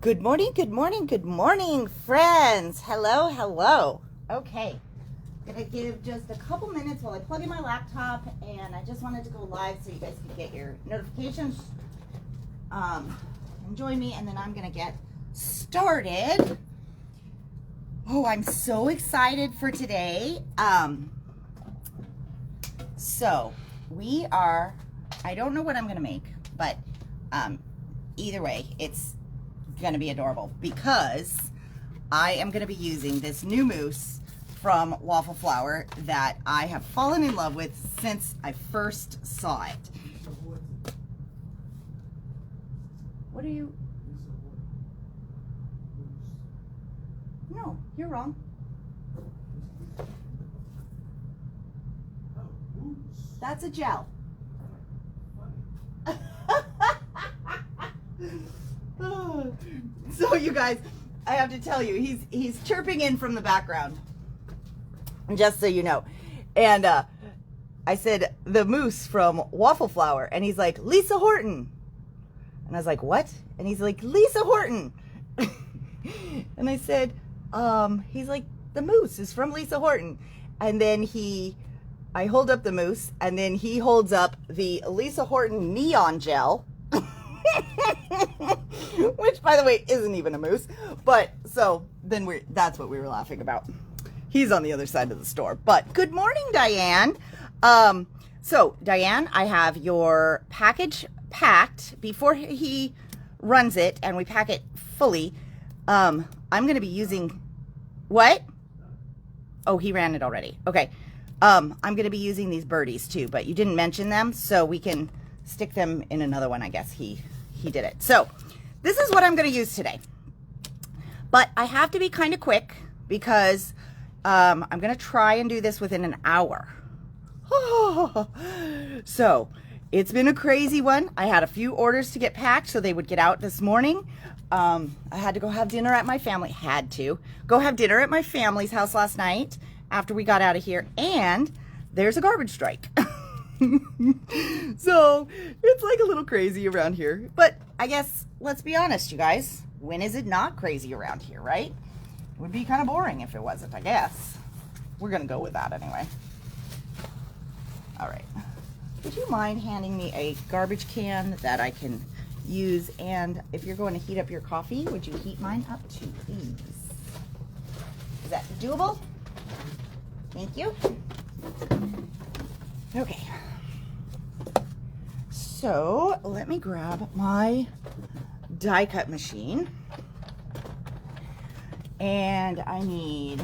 Good morning, good morning, good morning, friends. Hello, hello. Okay, gonna give just a couple minutes while I plug in my laptop, and I just wanted to go live so you guys can get your notifications. And join me, and then I'm gonna get started. Oh, I'm so excited for today. So we are, I don't know what I'm gonna make, but either way, it's gonna be adorable because I am gonna be using this new mousse from Waffle Flower that I have fallen in love with since I first saw it. What are you? No, you're wrong. That's a gel. So you guys, I have to tell you, he's chirping in from the background, just so you know. And I said the mousse from Waffle Flower, and he's like, Lisa Horton. And I was like, what? And he's like, Lisa Horton. And I said, he's like, the mousse is from Lisa Horton. And then I hold up the mousse, and then he holds up the Lisa Horton neon gel. Which, by the way, isn't even a mousse. But so then that's what we were laughing about. He's on the other side of the store. But good morning, Diane. So Diane, I have your package packed before he runs it, and we pack it fully. I'm going to be using what? Oh, he ran it already. Okay. I'm going to be using these birdies too, but you didn't mention them, so we can stick them in another one. I guess he did it. So this is what I'm going to use today. But I have to be kind of quick because I'm going to try and do this within an hour. So it's been a crazy one. I had a few orders to get packed so they would get out this morning. I had to go have dinner at my family. Had to go have dinner at my family's house last night after we got out of here. And there's a garbage strike. So it's like a little crazy around here, but I guess let's be honest, you guys, when is it not crazy around here, right? It would be kind of boring if it wasn't, I guess. We're gonna go with that anyway. All right, would you mind handing me a garbage can that I can use? And if you're going to heat up your coffee, would you heat mine up too, please? Is that doable? Thank you. Okay, so let me grab my die cut machine, and I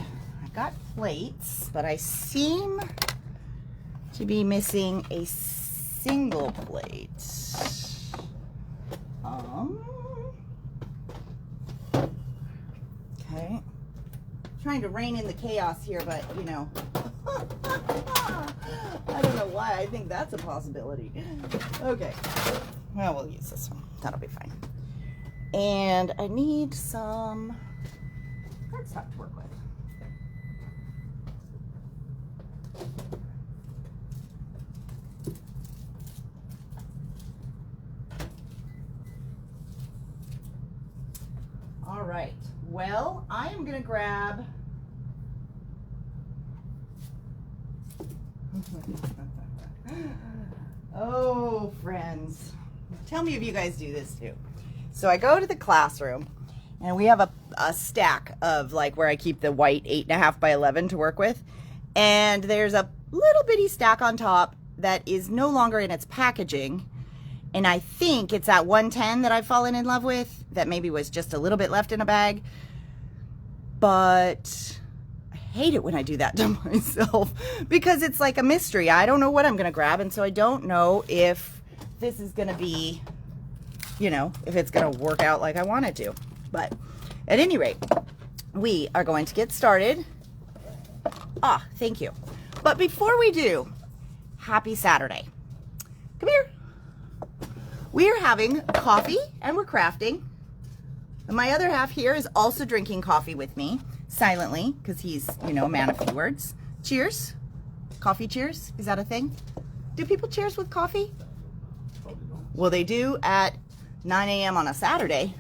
got plates, but I seem to be missing a single plate. Okay, trying to rein in the chaos here, but you know, I don't know why I think that's a possibility. Okay, well, we'll use this one. That'll be fine. And I need some cardstock to work with. All right, well, I am gonna grab oh, friends, tell me if you guys do this too. So I go to the classroom, and we have a stack of like where I keep the white 8.5 by 11 to work with, and there's a little bitty stack on top that is no longer in its packaging, and I think it's that 110 that I've fallen in love with that maybe was just a little bit left in a bag, but I hate it when I do that to myself because it's like a mystery. I don't know what I'm gonna grab, and so I don't know if this is gonna be, you know, if it's gonna work out like I want it to. But at any rate, we are going to get started. Ah, thank you. But before we do, happy Saturday. Come here. We are having coffee and we're crafting. And my other half here is also drinking coffee with me, silently, because he's, you know, a man of few words. Cheers. Coffee cheers. Is that a thing? Do people cheers with coffee? Well, they do at 9 a.m. on a Saturday.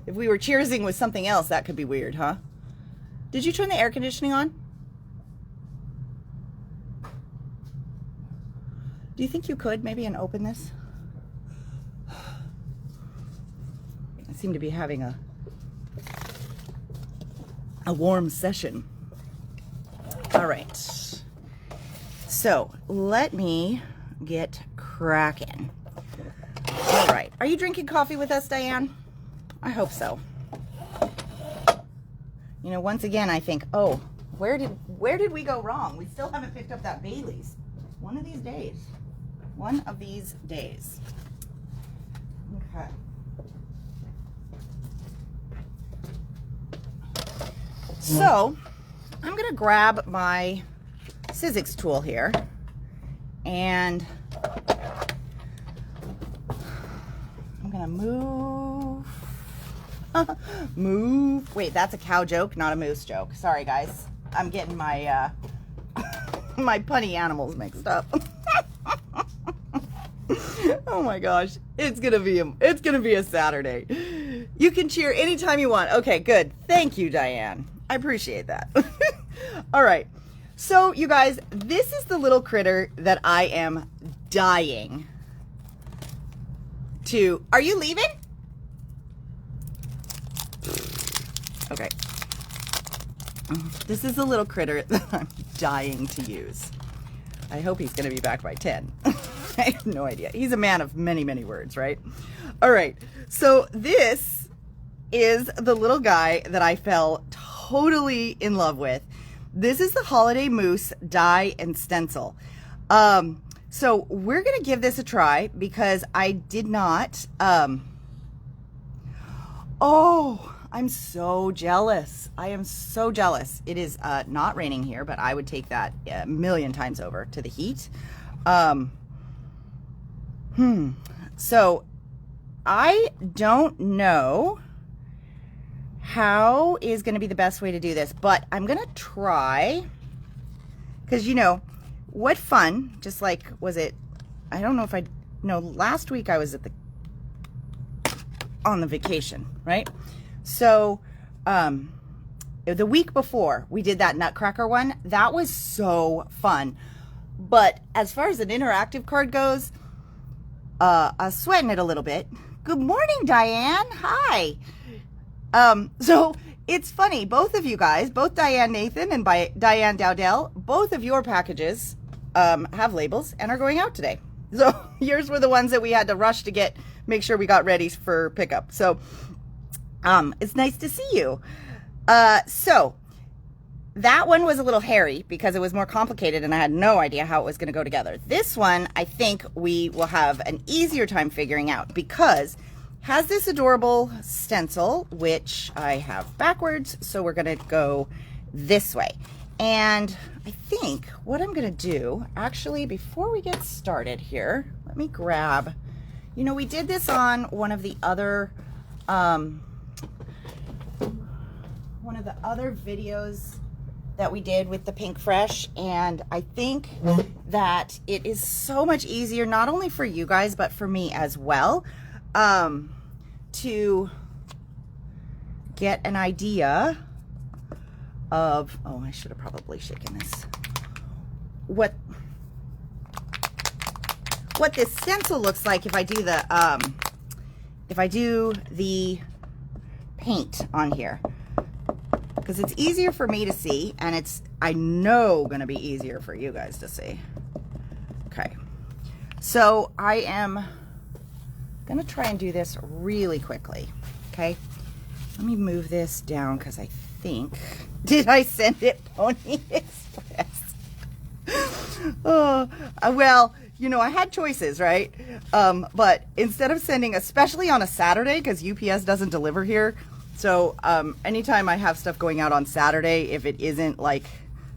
If we were cheersing with something else, that could be weird, huh? Did you turn the air conditioning on? Do you think you could maybe and open this? I seem to be having a warm session. All right. So let me get cracking. All right. Are you drinking coffee with us, Diane? I hope so. You know, once again, I think, oh, where did we go wrong? We still haven't picked up that Bailey's. One of these days. One of these days. Okay. So, I'm going to grab my Sizzix tool here and I'm going to move. Wait, that's a cow joke, not a moose joke. Sorry, guys. I'm getting my my punny animals mixed up. Oh my gosh. It's going to be a Saturday. You can cheer anytime you want. Okay, good. Thank you, Diane. I appreciate that. All right. So, you guys, this is the little critter that I am dying to. Are you leaving? Okay. This is the little critter that I'm dying to use. I hope he's going to be back by 10. I have no idea. He's a man of many, many words, right? All right. So this is the little guy that I fell totally in love with. This is the Holiday Moose die and stencil. So we're going to give this a try because I did not, oh, I'm so jealous. I am so jealous. It is not raining here, but I would take that a million times over to the heat. So I don't know how is going to be the best way to do this, but I'm going to try, because you know, what fun, just like, was it, I don't know if last week I was on the vacation, right? So, the week before we did that Nutcracker one, that was so fun. But as far as an interactive card goes, I was sweating it a little bit. Good morning, Diane. Hi. So it's funny, both of you guys, both Diane Nathan and by Diane Dowdell, both of your packages have labels and are going out today. So yours were the ones that we had to rush to make sure we got ready for pickup. So it's nice to see you. So that one was a little hairy because it was more complicated and I had no idea how it was going to go together. This one, I think we will have an easier time figuring out because it has this adorable stencil, which I have backwards. So we're going to go this way. And I think what I'm going to do, actually, before we get started here, let me grab, you know, we did this on one of the other videos that we did with the Pink Fresh, and I think that it is so much easier, not only for you guys, but for me as well, to get an idea of, oh, I should have probably shaken this, what this stencil looks like if I do the paint on here. Because it's easier for me to see, and it's, I know, going to be easier for you guys to see. Okay. So I am going to try and do this really quickly. Okay. Let me move this down because I think, did I send it Pony Express? Oh, well, you know, I had choices, right? But instead of sending, especially on a Saturday, because UPS doesn't deliver here, so anytime I have stuff going out on Saturday, if it isn't like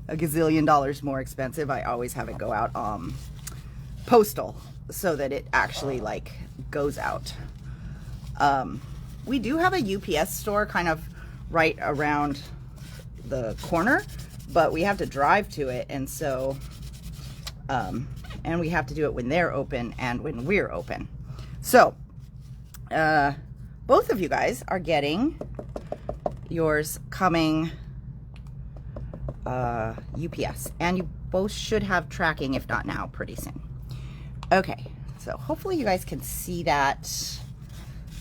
a gazillion dollars more expensive, I always have it go out postal so that it actually like goes out. We do have a UPS store kind of right around the corner, but we have to drive to it, and so and we have to do it when they're open and when we're open. So both of you guys are getting yours coming UPS, and you both should have tracking, if not now, pretty soon. Okay, so hopefully you guys can see that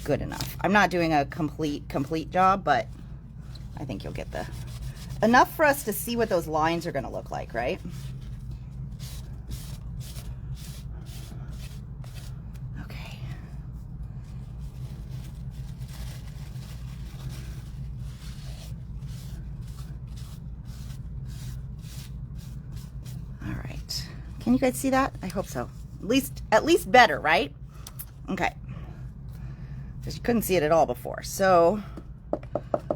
good enough. I'm not doing a complete job, but I think you'll get enough for us to see what those lines are going to look like, right? Okay. All right. Can you guys see that? I hope so. At least better, right? Okay. Because you couldn't see it at all before. So,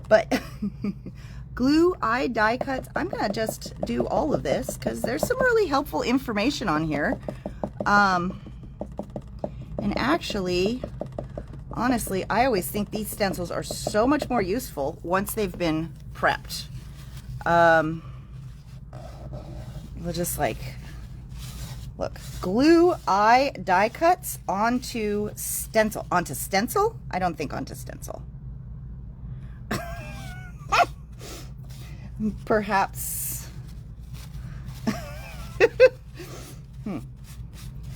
but glue eye die cuts, I'm going to just do all of this because there's some really helpful information on here. And actually, honestly, I always think these stencils are so much more useful once they've been prepped. We'll just like, look, glue eye die cuts onto stencil. Onto stencil? I don't think onto stencil. Perhaps. It's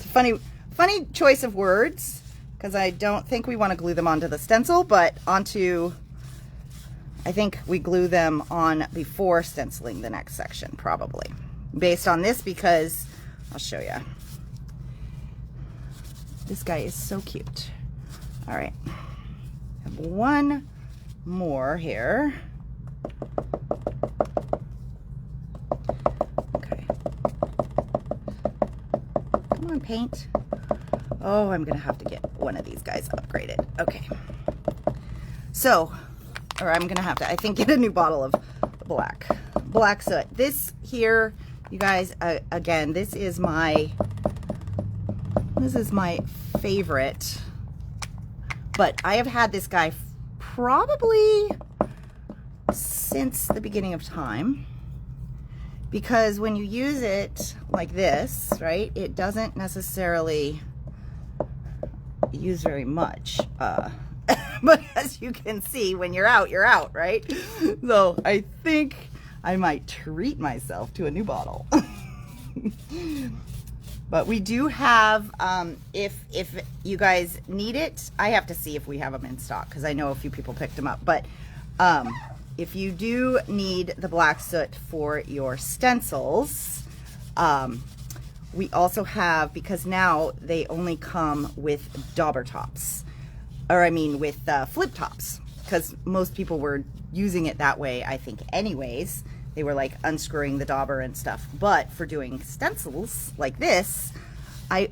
a funny choice of words, because I don't think we want to glue them onto the stencil, but onto, I think we glue them on before stenciling the next section, probably. Based on this, because I'll show you. This guy is so cute. All right. I have one more here. Okay. Come on, paint. Oh, I'm going to have to get one of these guys upgraded. Okay. So, or I'm going to have to, I think, get a new bottle of black soot. This here, you guys, again, this is my favorite, but I have had this guy probably since the beginning of time, because when you use it like this, right, it doesn't necessarily use very much, but as you can see, when you're out, right? So I think I might treat myself to a new bottle. But we do have, if you guys need it, I have to see if we have them in stock, because I know a few people picked them up. But if you do need the black soot for your stencils, we also have, because now they only come with dauber tops, or I mean with flip tops, because most people were using it that way, I think, anyways. They were like unscrewing the dauber and stuff. But for doing stencils like this, I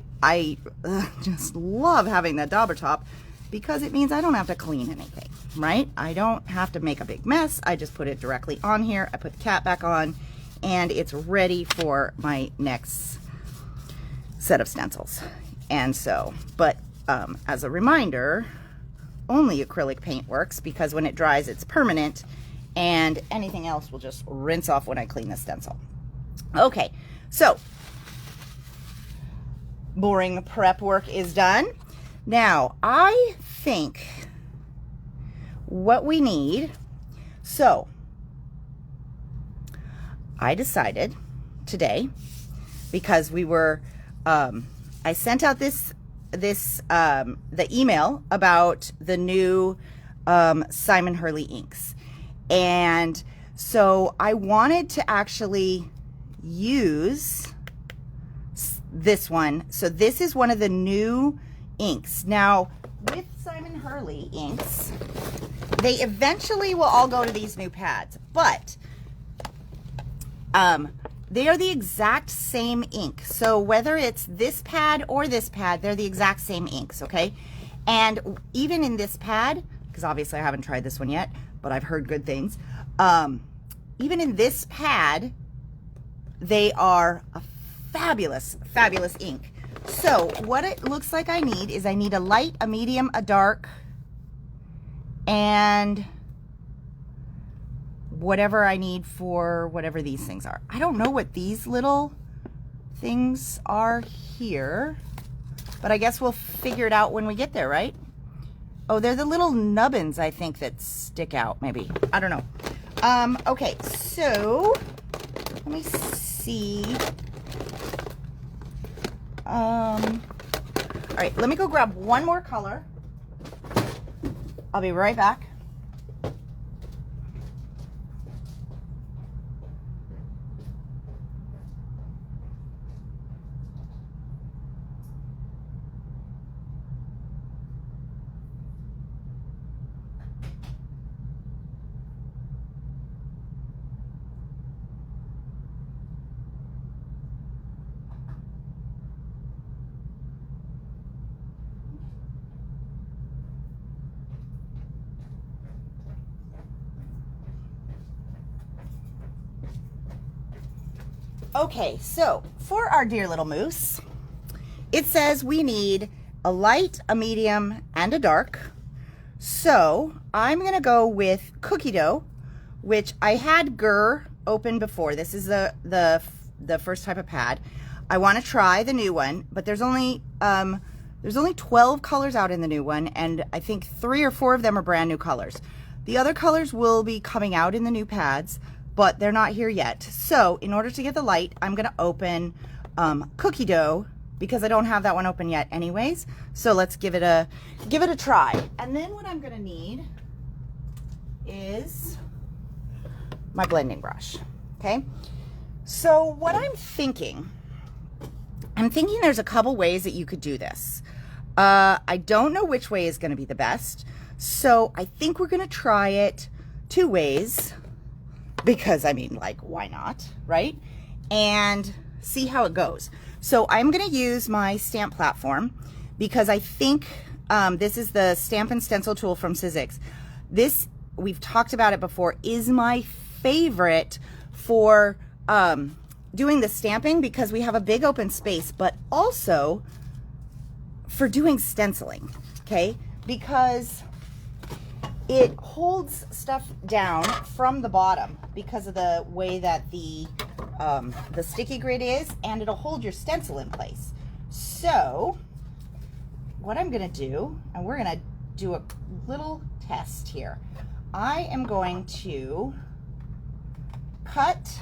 just love having that dauber top, because it means I don't have to clean anything, right? I don't have to make a big mess. I just put it directly on here. I put the cap back on, and it's ready for my next set of stencils. And so, but as a reminder, only acrylic paint works, because when it dries, it's permanent, and anything else will just rinse off when I clean the stencil. Okay, so boring prep work is done. Now, I think what we need, so I decided today, because we were, I sent out the email about the new Simon Hurley inks. And so I wanted to actually use this one. So this is one of the new inks. Now, with Simon Hurley inks, they eventually will all go to these new pads, but they are the exact same ink. So whether it's this pad or this pad, they're the exact same inks, okay? And even in this pad, because obviously I haven't tried this one yet, but I've heard good things. Even in this pad, they are a fabulous, fabulous ink. So what it looks like I need is I need a light, a medium, a dark, and whatever I need for whatever these things are. I don't know what these little things are here, but I guess we'll figure it out when we get there, right? Oh, they're the little nubbins, I think, that stick out, maybe. I don't know. Okay, so let me see. All right, let me go grab one more color. I'll be right back. Okay, so for our dear little moose, it says we need a light, a medium, and a dark. So I'm gonna go with cookie dough, which I had Gur open before. This is the first type of pad. I want to try the new one, but there's only 12 colors out in the new one, and I think 3 or 4 of them are brand new colors. The other colors will be coming out in the new pads, but they're not here yet. So in order to get the light, I'm gonna open cookie dough, because I don't have that one open yet anyways. So let's give it a try. And then what I'm gonna need is my blending brush, okay? So what I'm thinking there's a couple ways that you could do this. I don't know which way is gonna be the best. So I think we're gonna try it 2 ways, because I mean, like, why not, right? And see how it goes. So I'm gonna use my stamp platform, because I think this is the Stamp and Stencil tool from Sizzix. This, we've talked about it before, is my favorite for doing the stamping, because we have a big open space, but also for doing stenciling, okay? Because it holds stuff down from the bottom because of the way that the sticky grid is, and it'll hold your stencil in place. So what I'm gonna do, and we're gonna do a little test here. I am going to cut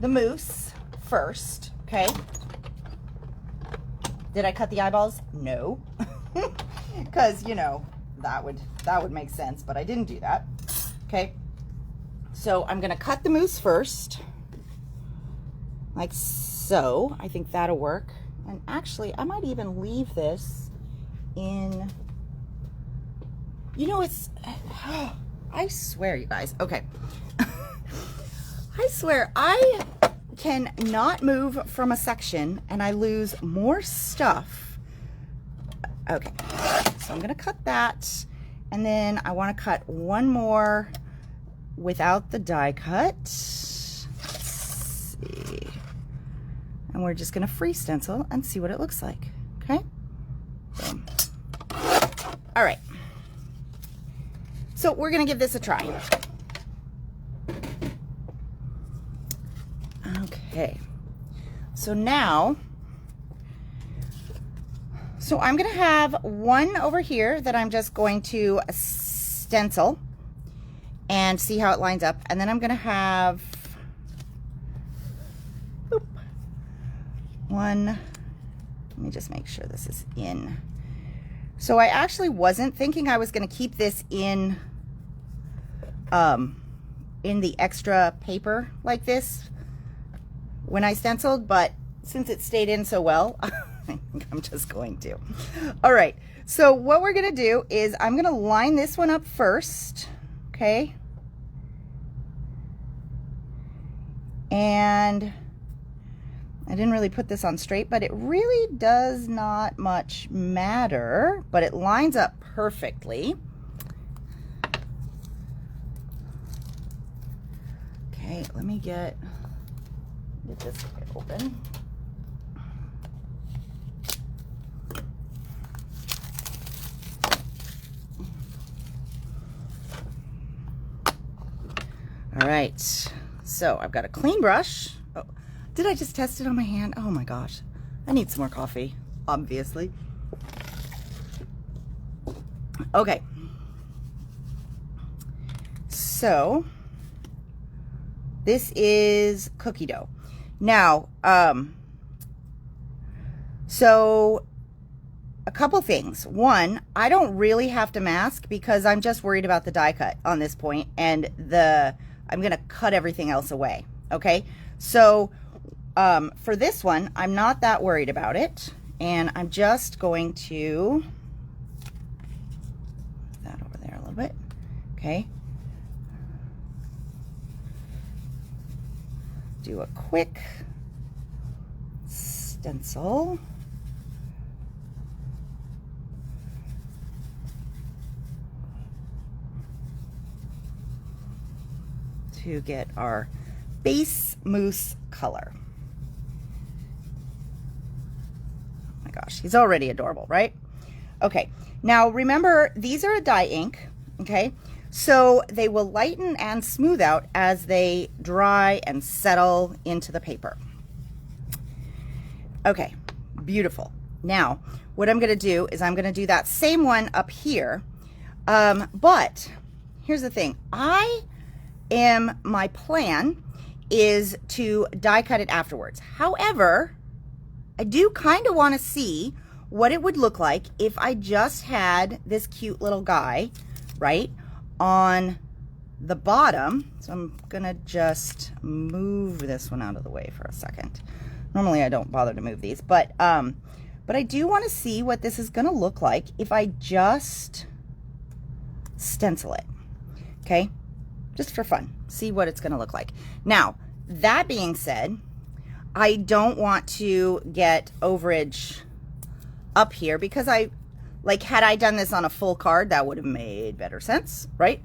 the moose first, okay? Did I cut the eyeballs? No, because, you know, that would make sense, but I didn't do that. Okay, so I'm gonna cut the moose first, like so. I think that'll work. And actually, I might even leave this in, you know, it's, I swear, you guys, okay. I swear, I can not move from a section and I lose more stuff. Okay, so I'm gonna cut that, and then I want to cut one more without the die cut. Let's see. And we're just gonna free stencil and see what it looks like, okay? Boom. All right, so we're gonna give this a try. Okay, so now, so I'm gonna have one over here that I'm just going to stencil and see how it lines up. And then I'm gonna have one, let me just make sure this is in. So I actually wasn't thinking I was gonna keep this in the extra paper like this when I stenciled, but since it stayed in so well, I think I'm just going to. All right, so what we're gonna do is I'm gonna line this one up first, okay? And I didn't really put this on straight, but it really does not much matter, but it lines up perfectly. Okay, let me get this open. All right, so I've got a clean brush. Oh, did I just test it on my hand? Oh my gosh, I need some more coffee, obviously. Okay. So this is cookie dough. Now, so a couple things. One, I don't really have to mask because I'm just worried about the die cut on this point, and I'm going to cut everything else away. Okay. So, for this one, I'm not that worried about it, and I'm just going to put that over there a little bit. Okay. Do a quick stencil. To get our base mousse color. Oh my gosh, he's already adorable, right? Okay, now remember, these are a dye ink, okay? So they will lighten and smooth out as they dry and settle into the paper. Okay, beautiful. Now, what I'm gonna do is I'm gonna do that same one up here, but here's the thing. My plan is to die cut it afterwards. However, I do kind of want to see what it would look like if I just had this cute little guy, right, on the bottom. So I'm gonna just move this one out of the way for a second. Normally I don't bother to move these, but I do want to see what this is gonna look like if I just stencil it. Okay, just for fun, see what it's gonna look like. Now, that being said, I don't want to get overage up here because had I done this on a full card, that would have made better sense, right?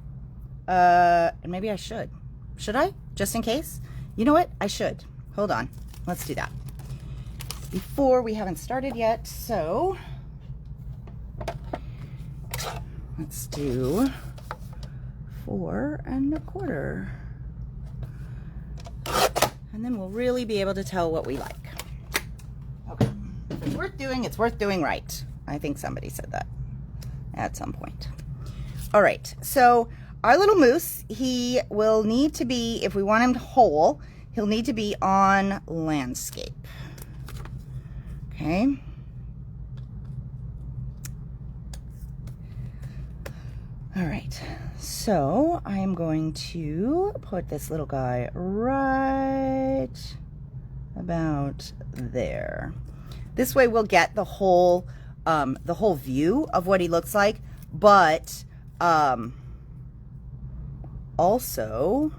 And maybe I should. Should I? Just in case? You know what? I should. Hold on. Let's do that. Before, we haven't started yet, so let's do 4 1/4. And then we'll really be able to tell what we like. Okay. If it's worth doing, it's worth doing right. I think somebody said that at some point. All right. So our little moose, he will need to be, if we want him whole, he'll need to be on landscape. Okay. All right. So I'm going to put this little guy right about there. This way we'll get the whole view of what he looks like, but also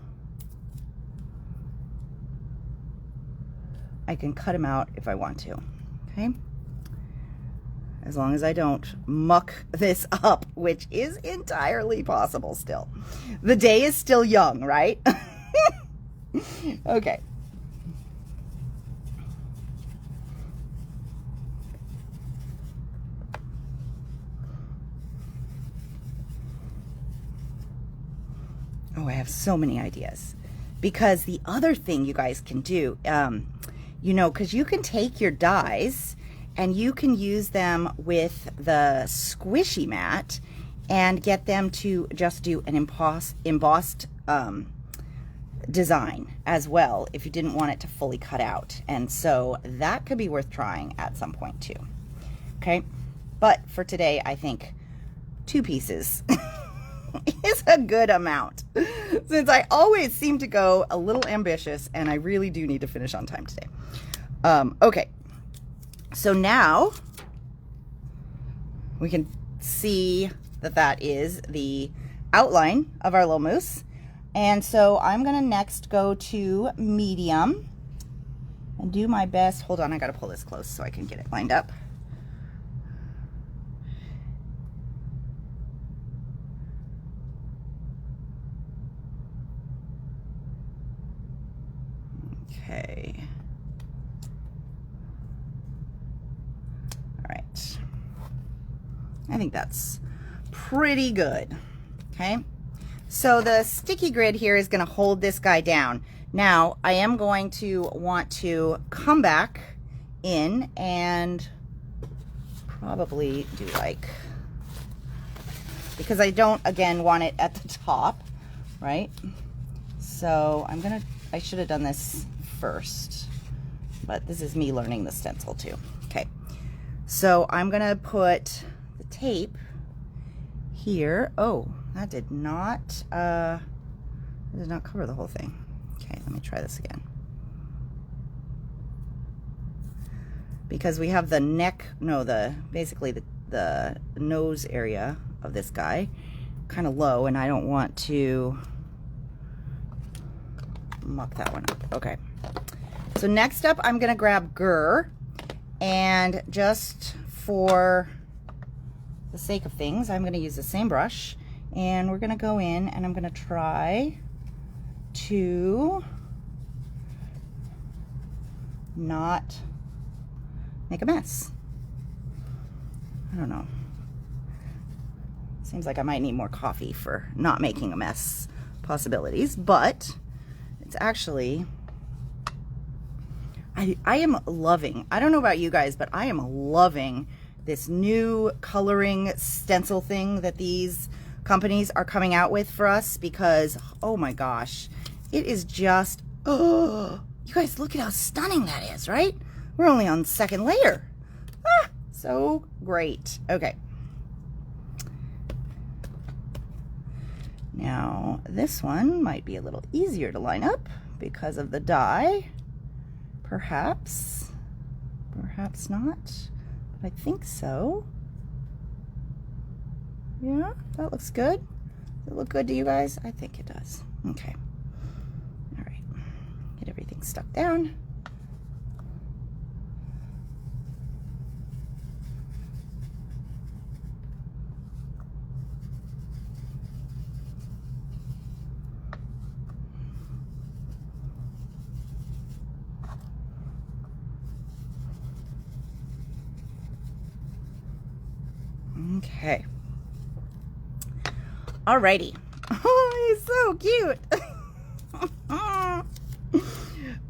I can cut him out if I want to. Okay. As long as I don't muck this up, which is entirely possible still. The day is still young, right? Okay. Oh, I have so many ideas. Because the other thing you guys can do, you know, because you can take your dies and you can use them with the squishy mat and get them to just do an embossed design as well if you didn't want it to fully cut out. And so that could be worth trying at some point too. Okay, but for today I think 2 pieces is a good amount, since I always seem to go a little ambitious and I really do need to finish on time today. Okay, so now we can see that that is the outline of our little moose. And so I'm gonna next go to medium and do my best. Hold on, I gotta pull this close so I can get it lined up. Okay. All right. I think that's pretty good. Okay. So the sticky grid here is going to hold this guy down. Now I am going to want to come back in and probably do like because I don't, again, want it at the top, right? So I should have done this first, but this is me learning the stencil too. Okay, so I'm gonna put the tape here. Oh, that did not cover the whole thing. Okay, let me try this again. Because we have the neck, basically the nose area of this guy kind of low, and I don't want to muck that one up. Okay, so next up I'm gonna grab Gur, and just for the sake of things, I'm gonna use the same brush, and we're gonna go in and I'm gonna try to not make a mess. I don't know. Seems like I might need more coffee for not making a mess possibilities, but it's actually, I am loving, I don't know about you guys, but I am loving this new coloring stencil thing that these companies are coming out with for us, because, oh my gosh, it is just, oh, you guys look at how stunning that is, right? We're only on the second layer. Ah, so great. Okay. Now, this one might be a little easier to line up because of the die. Perhaps. Perhaps not. But I think so. Yeah, that looks good. Does it look good to you guys? I think it does. Okay. All right. Get everything stuck down. Okay. Alrighty. Oh, he's so cute.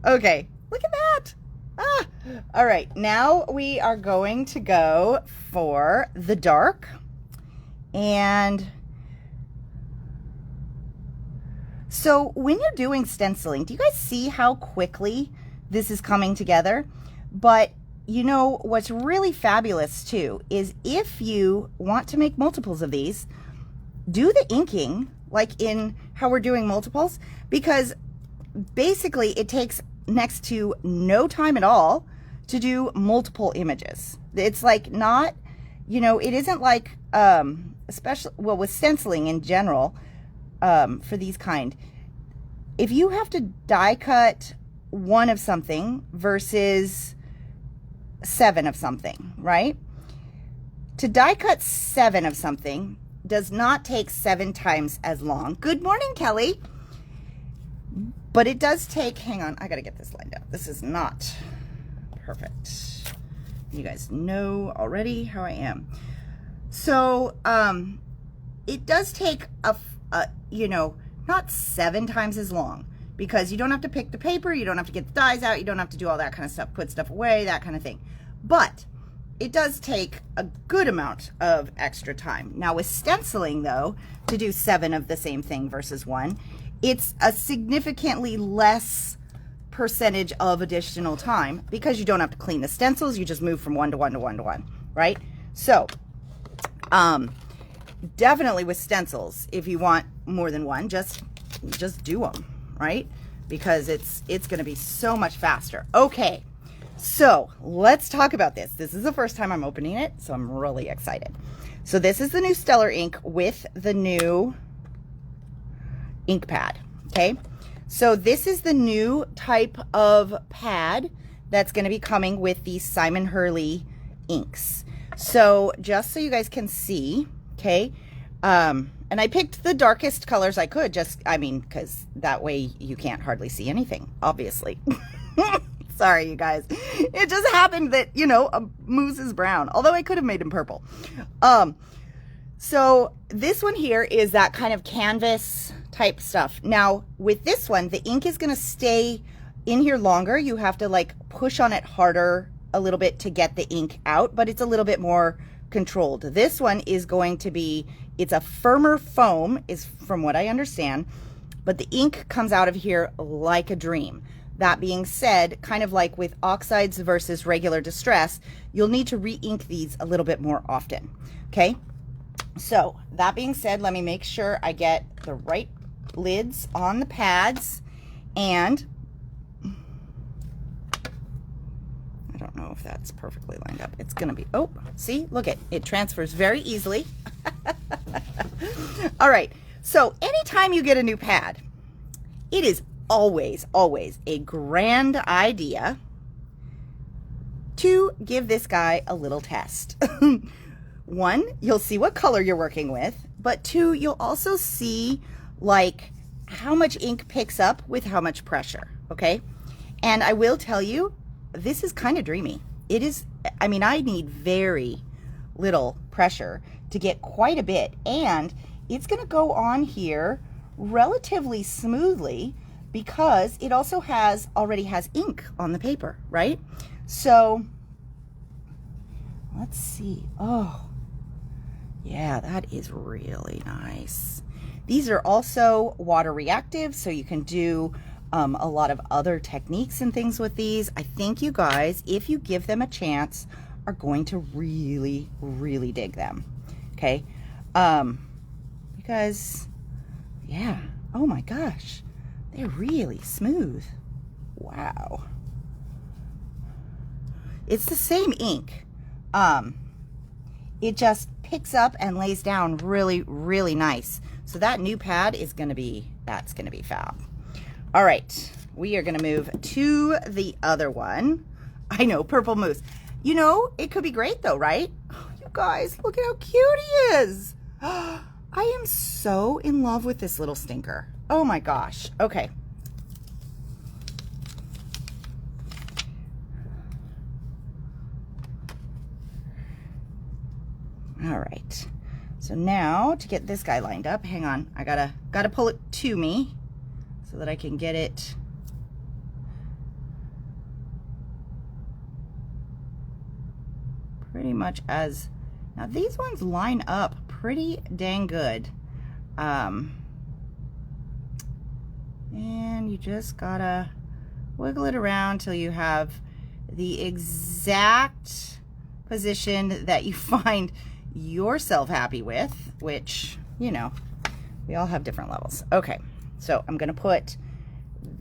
Okay, look at that. Ah. All right, now we are going to go for the dark. And so when you're doing stenciling, do you guys see how quickly this is coming together? But you know, what's really fabulous too is if you want to make multiples of these, do the inking like in how we're doing multiples, because basically it takes next to no time at all to do multiple images. It's like not, you know, it isn't like, especially, well, with stenciling in general, for these kind, if you have to die cut one of something versus 7 of something, right? To die cut 7 of something does not take 7 times as long. Good morning, Kelly. But it does take, hang on, I gotta get this lined up. This is not perfect. You guys know already how I am. So, it does take you know, not 7 times as long, because you don't have to pick the paper, you don't have to get the dies out, you don't have to do all that kind of stuff, put stuff away, that kind of thing. But it does take a good amount of extra time. Now with stenciling though, to do 7 of the same thing versus 1, it's a significantly less percentage of additional time, because you don't have to clean the stencils, you just move from 1 to 1 to 1 to 1, right? So, definitely with stencils, if you want more than one, just do them, right? Because it's going to be so much faster. Okay, so let's talk about this. This is the first time I'm opening it, so I'm really excited. So this is the new Stellar ink with the new ink pad, okay? So this is the new type of pad that's going to be coming with the Simon Hurley inks. So just so you guys can see, okay, and I picked the darkest colors I could, just, I mean, because that way you can't hardly see anything, obviously. Sorry, you guys. It just happened that, you know, a moose is brown, although I could have made him purple. So this one here is that kind of canvas type stuff. Now, with this one, the ink is going to stay in here longer. You have to, like, push on it harder a little bit to get the ink out, but it's a little bit more controlled. This one is going to be It's a firmer foam, is from what I understand, but the ink comes out of here like a dream. That being said, kind of like with oxides versus regular distress, you'll need to re-ink these a little bit more often, okay? So that being said, let me make sure I get the right lids on the pads, and I don't know if that's perfectly lined up. It's gonna be, oh, see, look it transfers very easily. All right, so anytime you get a new pad, it is always a grand idea to give this guy a little test. One, you'll see what color you're working with, but two, you'll also see like how much ink picks up with how much pressure, okay? And I will tell you, this is kind of dreamy. It is, I mean, I need very little pressure to get quite a bit, and it's gonna go on here relatively smoothly because it also already has ink on the paper, right? So let's see. Oh, yeah, that is really nice. These are also water reactive, so you can do a lot of other techniques and things with these. I think you guys, if you give them a chance, are going to really, really dig them, okay? Because, yeah, oh my gosh, they're really smooth. Wow. It's the same ink. It just picks up and lays down really, really nice. So that new pad is gonna be, that's gonna be fab. All right, we are gonna move to the other one. I know, purple mousse. You know, it could be great though, right? Oh, you guys, look at how cute he is. I am so in love with this little stinker. Oh my gosh, okay. All right, so now to get this guy lined up, hang on, I gotta pull it to me so that I can get it pretty much as, now these ones line up pretty dang good. And you just gotta wiggle it around till you have the exact position that you find yourself happy with, which, you know, we all have different levels. Okay, so I'm gonna put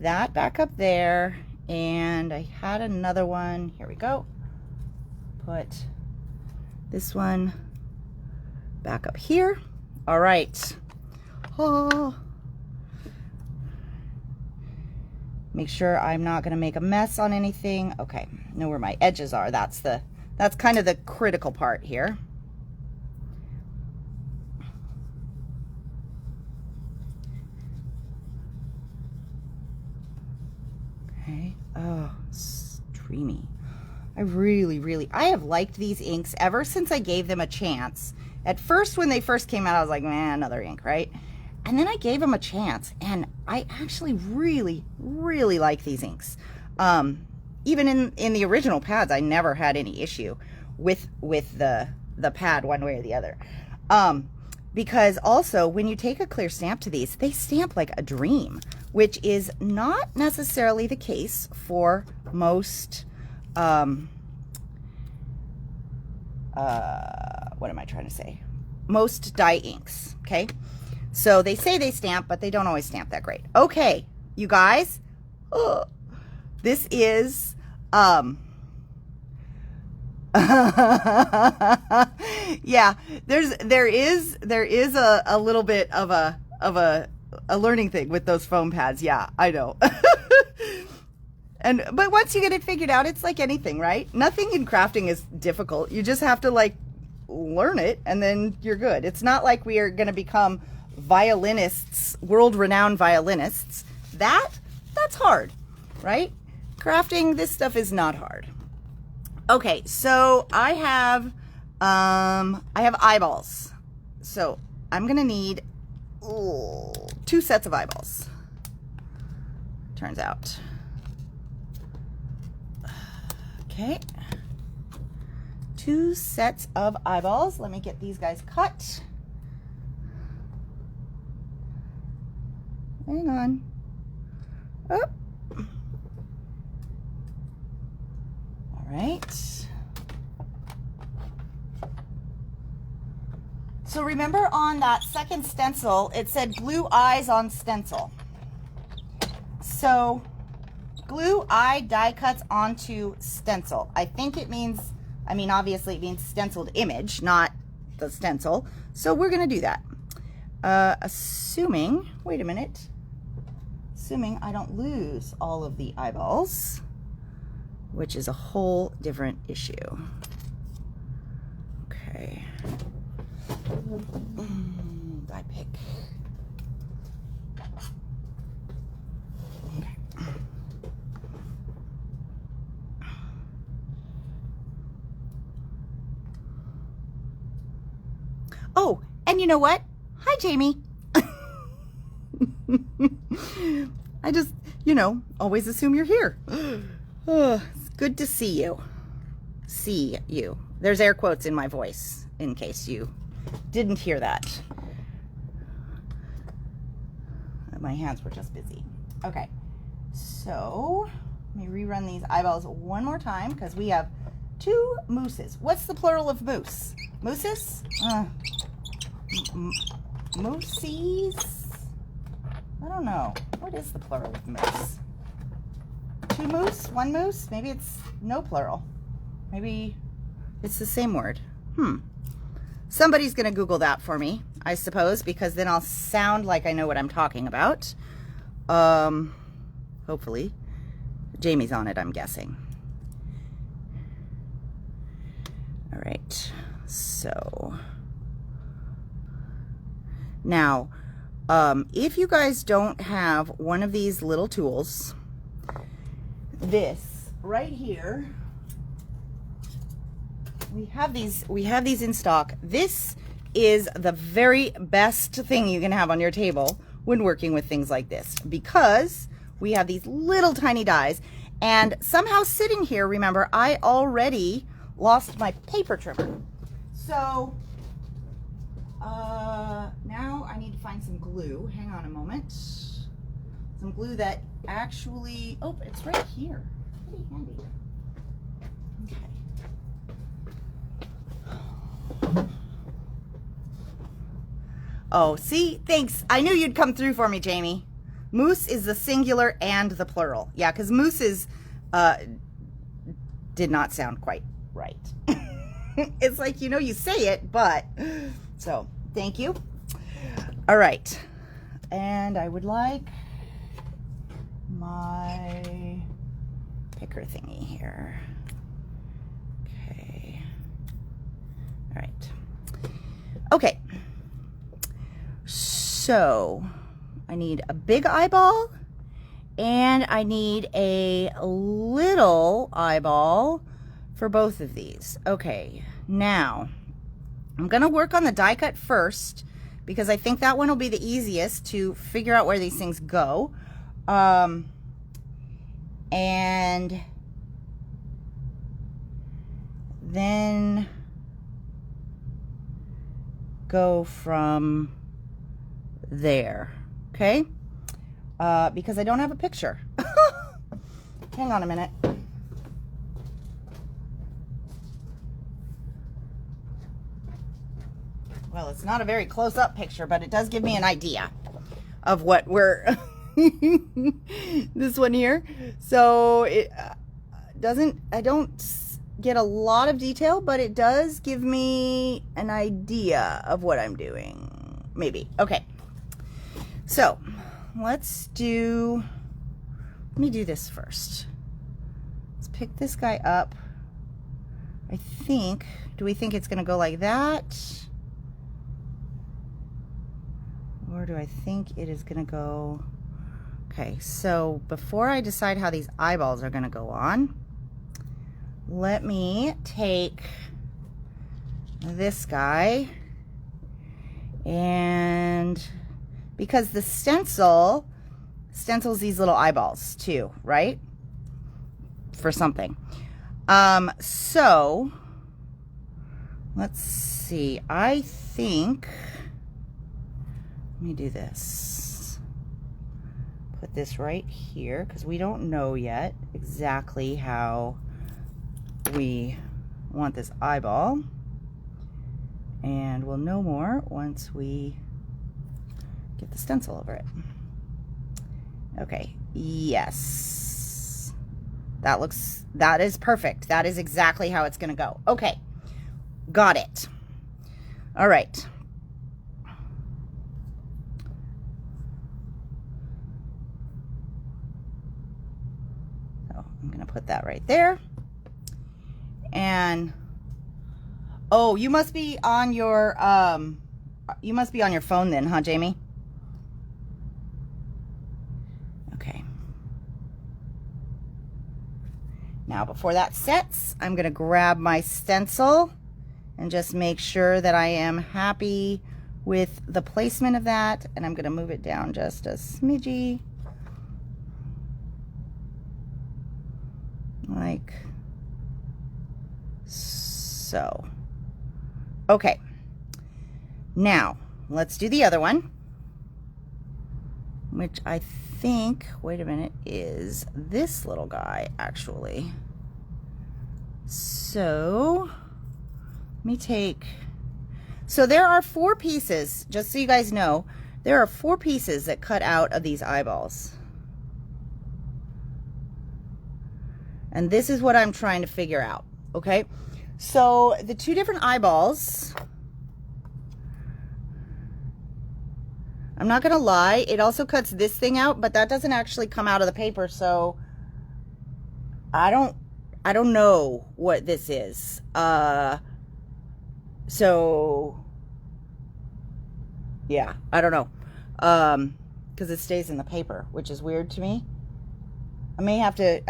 that back up there, and I had another one, here we go. Put this one back up here. All right. Oh. Make sure I'm not gonna make a mess on anything. Okay, know where my edges are. That's kind of the critical part here. Okay, oh, it's dreamy. I have liked these inks ever since I gave them a chance. At first, when they first came out, I was like, man, another ink, right? And then I gave them a chance, and I actually really, really like these inks. Even in the original pads, I never had any issue with the pad one way or the other. Because also, when you take a clear stamp to these, they stamp like a dream, which is not necessarily the case for most, what am I trying to say? Most dye inks, okay? So they say they stamp, but they don't always stamp that great. Okay, you guys, this is, yeah, there is a little bit of a learning thing with those foam pads. Yeah, I know. But once you get it figured out, it's like anything, right? Nothing in crafting is difficult. You just have to like learn it, and then you're good. It's not like we are going to become violinists, world-renowned violinists. That's hard, right? Crafting this stuff is not hard. Okay, so I have eyeballs. So I'm gonna need 2 sets of eyeballs. Turns out. Okay. 2 sets of eyeballs. Let me get these guys cut. Hang on. Oh. All right. So remember on that second stencil, it said glue eyes on stencil. So glue eye die cuts onto stencil. I think it means, I mean, obviously it means stenciled image, not the stencil. So we're going to do that. Assuming, wait a minute, assuming I don't lose all of the eyeballs, which is a whole different issue. Okay. Die pick. Okay. Oh, and you know what? Hi, Jamie. I just, you know, always assume you're here. Oh, it's good to see you. See you. There's air quotes in my voice, in case you didn't hear that. My hands were just busy. Okay, so let me rerun these eyeballs one more time because we have two mooses. What's the plural of moose? Mooses? Moosies? I don't know. What is the plural of moose? Two moose? One moose? Maybe it's no plural. Maybe it's the same word. Somebody's going to Google that for me, I suppose, because then I'll sound like I know what I'm talking about. Hopefully. Jamie's on it, I'm guessing. All right. So now, if you guys don't have one of these little tools, this right here, we have these in stock. This is the very best thing you can have on your table when working with things like this, because we have these little tiny dies, and somehow sitting here, remember, I already lost my paper trimmer. So now I need to find some glue. Hang on a moment. Some glue that actually, oh, it's right here. Pretty handy. Okay. Oh, see? Thanks. I knew you'd come through for me, Jamie. Moose is the singular and the plural. Yeah, because mooses did not sound quite right. It's like, you know, you say it, but... So, thank you. All right. And I would like my picker thingy here. Okay. All right. Okay. So, I need a big eyeball and I need a little eyeball for both of these. Okay, now I'm going to work on the die cut first because I think that one will be the easiest to figure out where these things go. And then go from there, okay? Because I don't have a picture. Hang on a minute. Well, it's not a very close-up picture, but it does give me an idea of what we're... this one here. So it doesn't... I don't get a lot of detail, but it does give me an idea of what I'm doing. Maybe. Okay. So, let's do... Let me do this first. Let's pick this guy up. I think... Do we think it's going to go like that? Or do I think it is going to go... Okay, so before I decide how these eyeballs are going to go on, let me take this guy, and because the stencils these little eyeballs too, right? For something. So let's see. I think, let me do this. put this right here because we don't know yet exactly how we want this eyeball. And we'll know more once we get the stencil over it. Okay, yes. That is perfect. That is exactly how it's gonna go. Okay, got it. All right. So I'm gonna put that right there. And oh, you must be on your phone then, huh, Jamie? Okay. Now, before that sets, I'm going to grab my stencil and just make sure that I am happy with the placement of that. And I'm going to move it down just a smidgy. Like so. Okay. Now, let's do the other one, which I think, wait a minute, is this little guy, actually. So, let me take, so there are 4 pieces, just so you guys know, there are 4 pieces that cut out of these eyeballs. And this is what I'm trying to figure out, okay? So, the 2 different eyeballs, I'm not gonna lie, it also cuts this thing out, but that doesn't actually come out of the paper, so I don't know what this is. So yeah, I don't know. Because it stays in the paper, which is weird to me. I may have to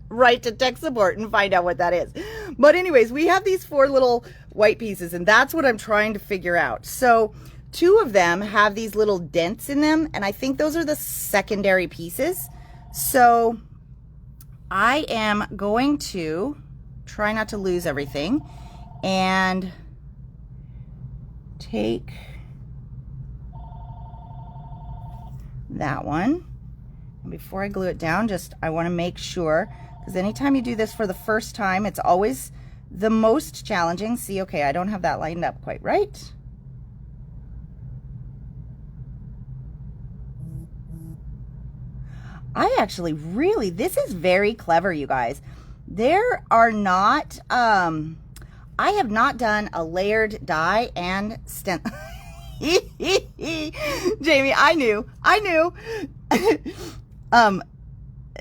write to tech support and find out what that is. But anyways, we have these 4 little white pieces, and that's what I'm trying to figure out. So 2 of them have these little dents in them, and I think those are the secondary pieces. So I am going to try not to lose everything and take that one. And before I glue it down, I want to make sure, because anytime you do this for the first time, it's always the most challenging. See, okay, I don't have that lined up quite right. I actually really, this is very clever, you guys. There are not, I have not done a layered die and stencil. Jamie, I knew.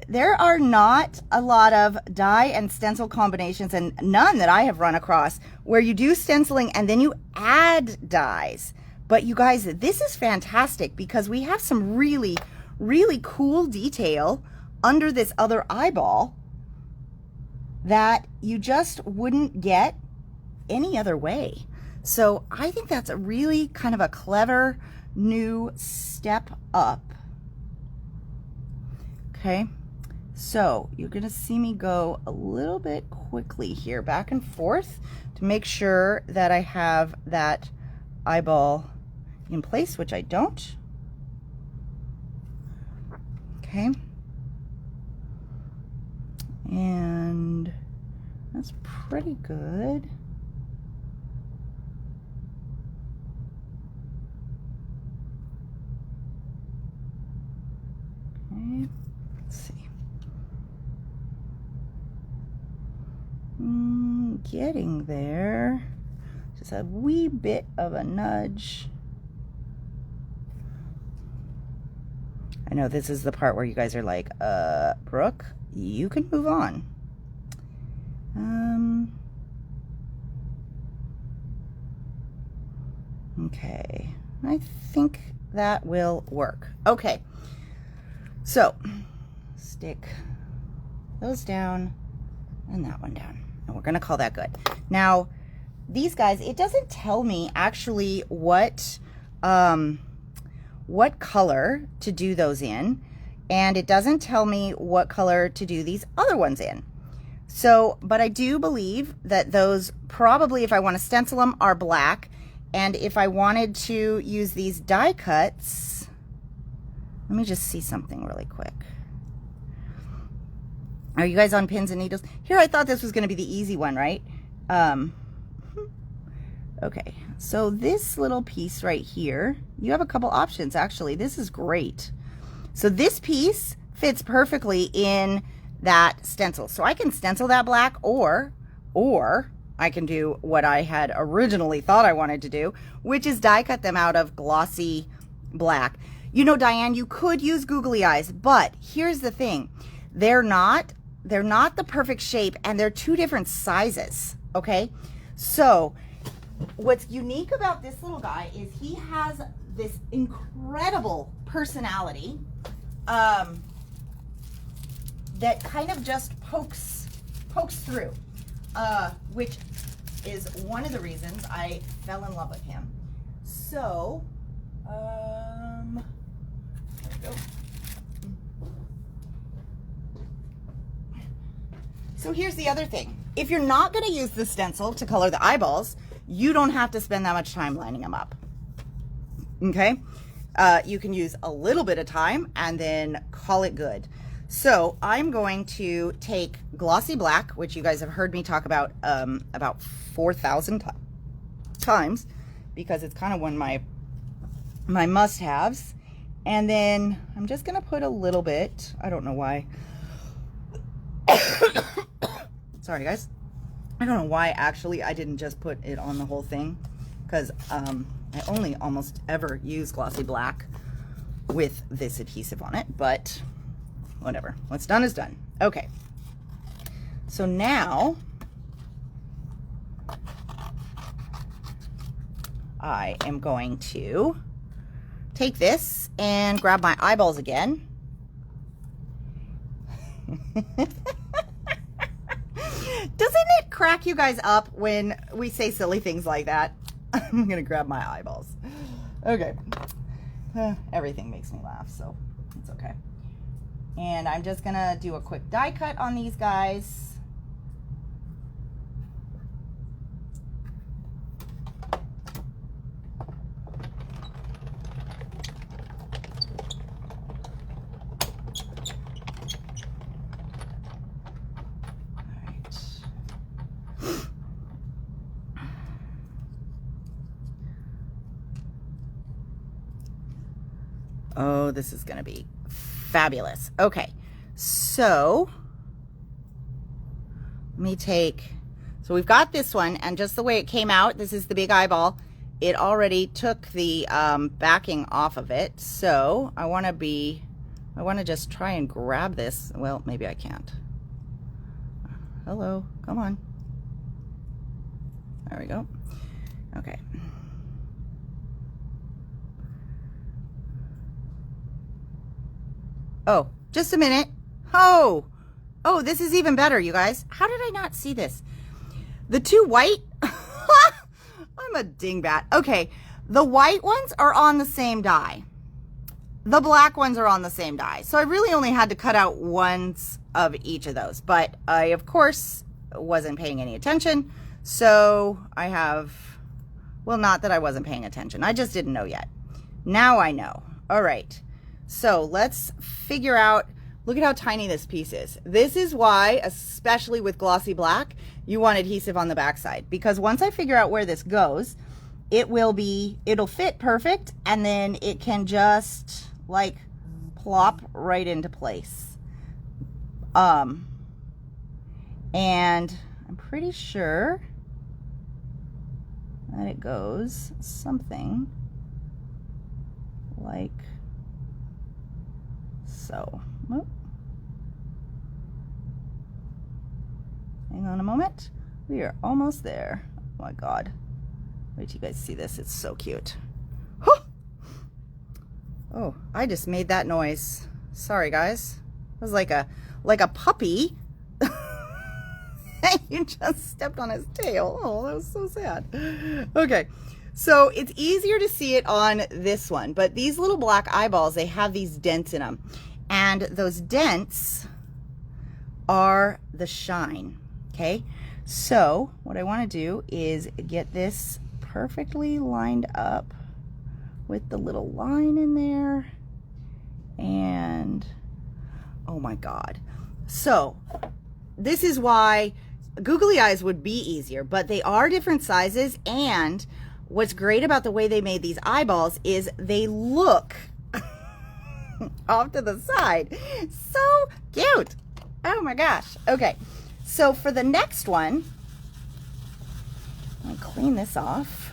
There are not a lot of die and stencil combinations, and none that I have run across, where you do stenciling and then you add dies. But you guys, this is fantastic because we have some really cool detail under this other eyeball that you just wouldn't get any other way. So I think that's a really kind of a clever new step up. Okay, so you're gonna see me go a little bit quickly here, back and forth, to make sure that I have that eyeball in place, which I don't. Okay, and that's pretty good. Okay, let's see. Getting there. Just a wee bit of a nudge. I know this is the part where you guys are like, Brooke, you can move on. Okay, I think that will work. Okay, so stick those down and that one down. And we're gonna call that good. Now, these guys, it doesn't tell me actually what color to do those in, and it doesn't tell me what color to do these other ones in. So, but I do believe that those probably, if I want to stencil them, are black, and if I wanted to use these die cuts, Let me just see something really quick. Are you guys on pins and needles? Here, I thought this was going to be the easy one, right? Okay, so this little piece right here, you have a couple options, actually. This is great. So this piece fits perfectly in that stencil. So I can stencil that black, or I can do what I had originally thought I wanted to do, which is die cut them out of glossy black. You know, Diane, you could use googly eyes, but here's the thing. They're not the perfect shape, and they're two different sizes, okay? So what's unique about this little guy is he has this incredible personality that kind of just pokes through, which is one of the reasons I fell in love with him. So, there we go. So here's the other thing. If you're not going to use the stencil to color the eyeballs, you don't have to spend that much time lining them up. Okay? You can use a little bit of time and then call it good. So I'm going to take glossy black, which you guys have heard me talk about 4,000 times, because it's kind of one of my must-haves. And then I'm just going to put a little bit. I don't know why. Sorry, guys. I don't know why, actually, I didn't just put it on the whole thing, because I only almost ever use glossy black with this adhesive on it, but whatever. What's done is done. Okay. So now I am going to take this and grab my eyeballs again. Doesn't it crack you guys up when we say silly things like that? I'm gonna grab my eyeballs. Okay. Everything makes me laugh, so it's okay. And I'm just gonna do a quick die cut on these guys. Oh, this is going to be fabulous. Okay, so let me take, so we've got this one, and just the way it came out, this is the big eyeball. It already took the backing off of it, so I want to just try and grab this. Well, maybe I can't. Hello, come on. There we go. Okay. Oh, just a minute. Oh, this is even better, you guys. How did I not see this? The two white, I'm a dingbat. Okay, the white ones are on the same die. The black ones are on the same die. So I really only had to cut out ones of each of those. But I, of course, wasn't paying any attention. So I have, well, not that I wasn't paying attention. I just didn't know yet. Now I know. All right. So let's figure out, look at how tiny this piece is. This is why, especially with glossy black, you want adhesive on the backside, because once I figure out where this goes, it'll fit perfect, and then it can just like plop right into place. And I'm pretty sure that it goes something like so. Oh. Hang on a moment. We are almost there. Oh my God. Wait till you guys see this. It's so cute. Oh, I just made that noise. Sorry, guys. It was like a puppy. You just stepped on his tail. Oh, that was so sad. Okay. So it's easier to see it on this one, but these little black eyeballs, they have these dents in them. And those dents are the shine, okay? So what I want to do is get this perfectly lined up with the little line in there. And oh my God. So this is why googly eyes would be easier, but they are different sizes. And what's great about the way they made these eyeballs is they look off to the side. So cute. Oh my gosh. Okay. So for the next one, I'll clean this off.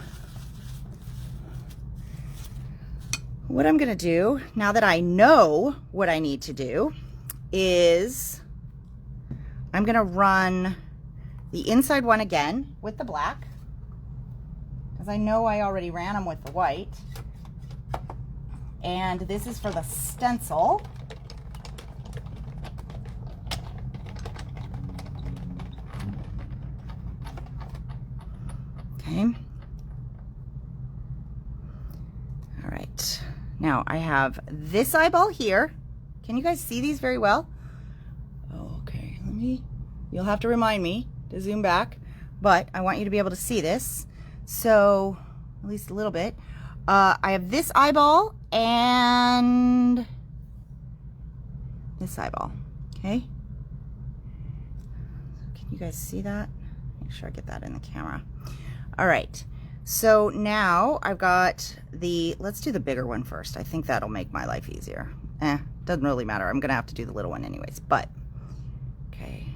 What I'm going to do, now that I know what I need to do, is I'm going to run the inside one again with the black, because I know I already ran them with the white. And this is for the stencil. Okay. All right. Now I have this eyeball here. Can you guys see these very well? Oh, okay. You'll have to remind me to zoom back, but I want you to be able to see this. So, at least a little bit. I have this eyeball and this eyeball. Okay. Can you guys see that? Make sure I get that in the camera. All right. So now I've got let's do the bigger one first. I think that'll make my life easier. Doesn't really matter. I'm going to have to do the little one anyways, but okay.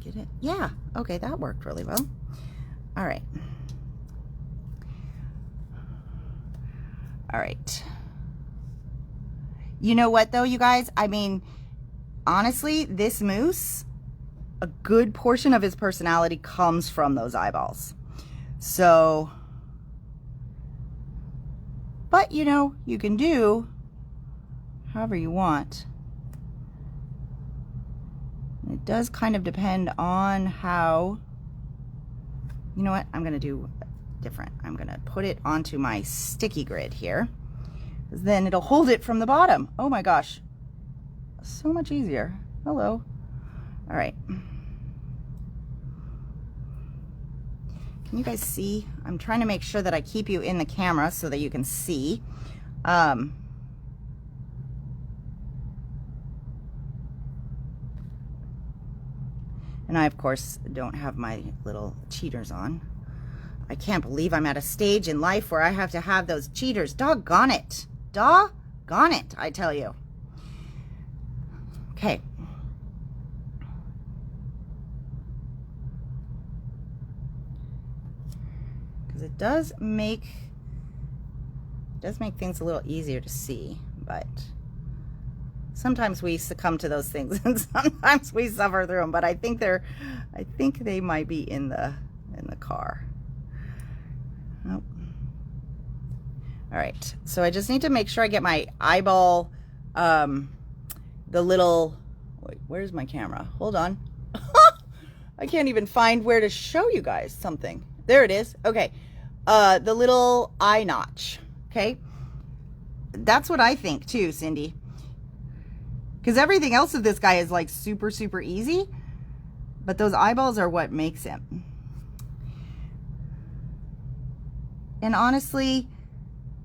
Get it? Yeah. Okay, that worked really well. All right. All right. You know what though, you guys? I mean, honestly, this moose, a good portion of his personality comes from those eyeballs. So, but you know, you can do however you want. It does kind of depend on how, you know what, I'm going to do different. I'm going to put it onto my sticky grid here. Then it'll hold it from the bottom. Oh my gosh. So much easier. Hello. All right. Can you guys see? I'm trying to make sure that I keep you in the camera so that you can see. And I, of course, don't have my little cheaters on. I can't believe I'm at a stage in life where I have to have those cheaters. Doggone it. Doggone it, I tell you. Okay. Because it does make things a little easier to see, but sometimes we succumb to those things and sometimes we suffer through them, but I think they might be in the car. Nope. All right, so I just need to make sure I get my eyeball, the little, wait, where's my camera? Hold on. I can't even find where to show you guys something. There it is. Okay. The little eye notch. Okay. That's what I think too, Cindy. Because everything else of this guy is like super, super easy. But those eyeballs are what makes him. And honestly,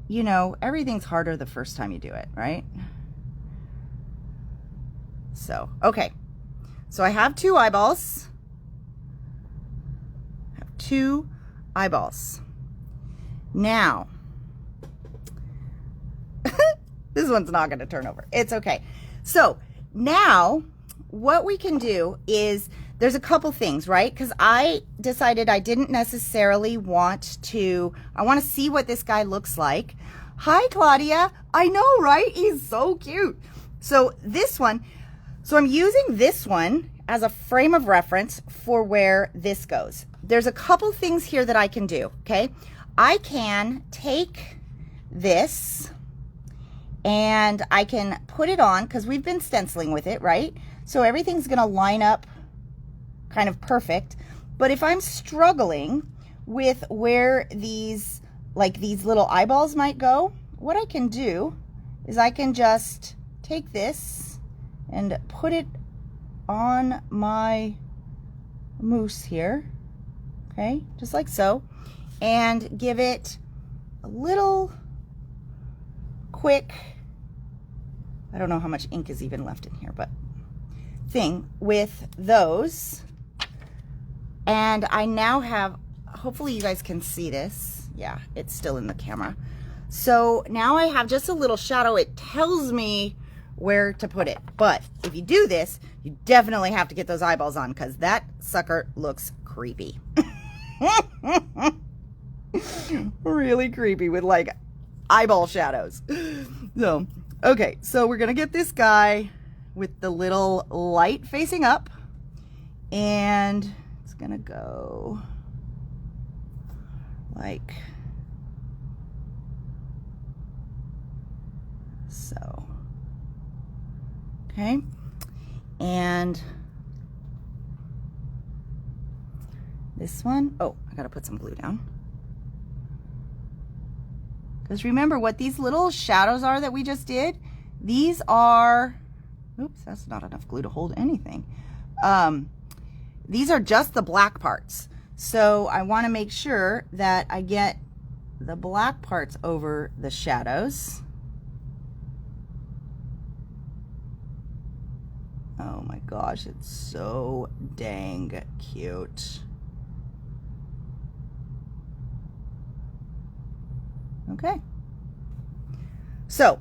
you know, everything's harder the first time you do it, right? So, okay. So I have two eyeballs. Now, this one's not going to turn over. It's okay. So now what we can do is, there's a couple things, right? Because I decided I didn't necessarily want to, I want to see what this guy looks like. Hi, Claudia. I know, right? He's so cute. So this one, so I'm using this one as a frame of reference for where this goes. There's a couple things here that I can do, okay? I can take this and I can put it on, because we've been stenciling with it, right? So everything's going to line up kind of perfect. But if I'm struggling with where these, like these little eyeballs might go, what I can do is I can just take this and put it on my mousse here, okay, just like so, and give it a little quick, I don't know how much ink is even left in here, but thing with those. And I now have, hopefully you guys can see this. Yeah, it's still in the camera. So now I have just a little shadow. It tells me where to put it. But if you do this, you definitely have to get those eyeballs on, because that sucker looks creepy. Really creepy with like eyeball shadows. So, okay, so we're gonna get this guy with the little light facing up, and it's gonna go like so. Okay, and this one, oh, I gotta put some glue down. Because remember what these little shadows are that we just did? These are, oops, that's not enough glue to hold anything. These are just the black parts. So I wanna make sure that I get the black parts over the shadows. Oh my gosh, it's so dang cute. Okay. So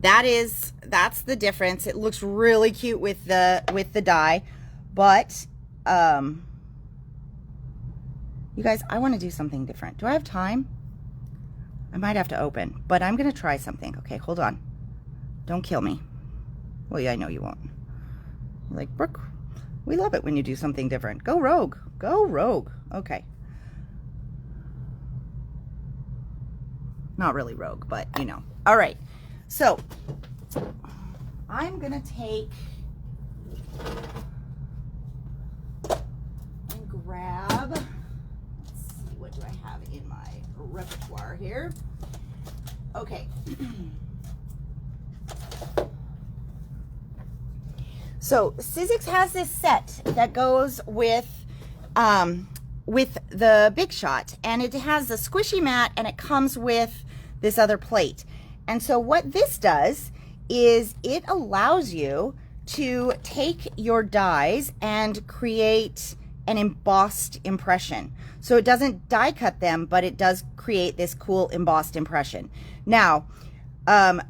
that's the difference. It looks really cute with the dye, but you guys, I want to do something different. Do I have time? I might have to open, but I'm going to try something. Okay, hold on. Don't kill me. Well, yeah, I know you won't. You're like, Brooke, we love it when you do something different. Go rogue. Go rogue. Okay. Not really rogue, but you know. All right. So I'm going to take and grab, let's see, what do I have in my repertoire here? Okay. So Sizzix has this set that goes with the Big Shot, and it has the squishy mat, and it comes with this other plate. And so what this does is it allows you to take your dies and create an embossed impression. So it doesn't die cut them, but it does create this cool embossed impression. Now,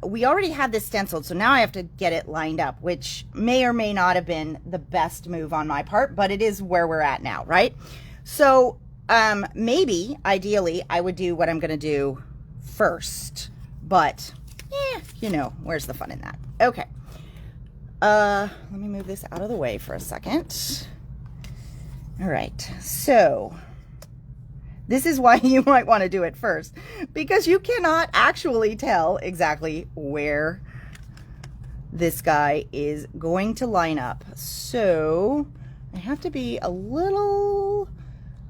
we already had this stenciled, so now I have to get it lined up, which may or may not have been the best move on my part, but it is where we're at now, right? So maybe, ideally, I would do what I'm going to do first, but you know, where's the fun in that? Okay. Let me move this out of the way for a second. All right, so this is why you might want to do it first, because you cannot actually tell exactly where this guy is going to line up. So I have to be a little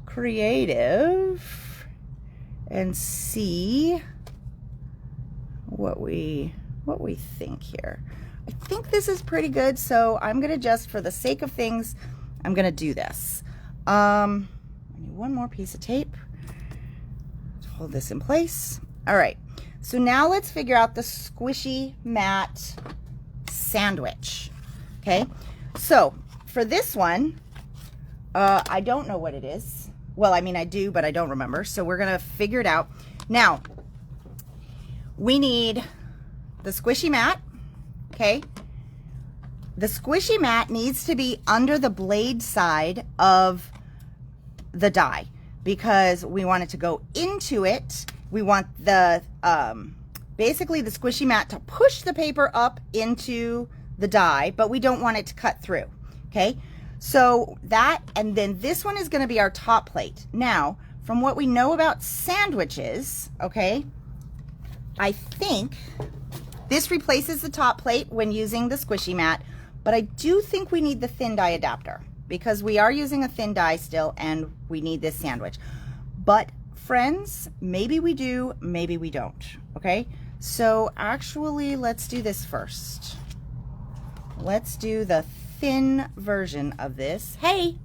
creative and see what we think here. I think this is pretty good, so I'm gonna just, for the sake of things, I'm gonna do this. I need one more piece of tape to hold this in place. All right, so now let's figure out the squishy mat sandwich. Okay, so for this one, I don't know what it is. Well, I mean, I do, but I don't remember. So we're gonna figure it out. Now, we need the squishy mat, okay? The squishy mat needs to be under the blade side of the die because we want it to go into it. We want the, basically the squishy mat to push the paper up into the die, but we don't want it to cut through, okay? So that, and then this one is gonna be our top plate. Now, from what we know about sandwiches, okay, I think this replaces the top plate when using the squishy mat, but I do think we need the thin die adapter because we are using a thin die still and we need this sandwich. But friends, maybe we do, maybe we don't, okay? So actually, let's do this first. let's do the thin version of this. Hey!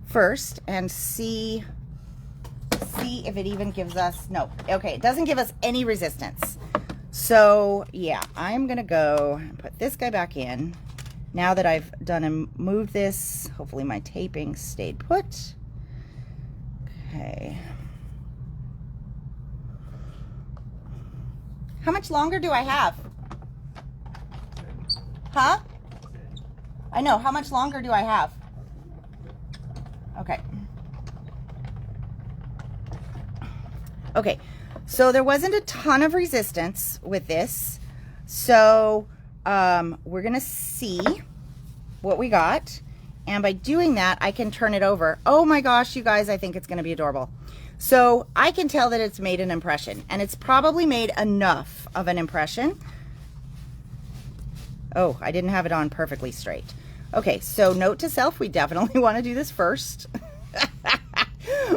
First, and see if it even gives us, no, okay, it doesn't give us any resistance. So yeah, I'm gonna go and put this guy back in. Now that I've done and moved this, hopefully my taping stayed put. Okay. How much longer do I have? Huh? I know, how much longer do I have? Okay. Okay, so there wasn't a ton of resistance with this. So we're gonna see what we got. And by doing that, I can turn it over. Oh my gosh, you guys, I think it's gonna be adorable. So I can tell that it's made an impression, and it's probably made enough of an impression. Oh, I didn't have it on perfectly straight. Okay, so note to self, we definitely wanna do this first.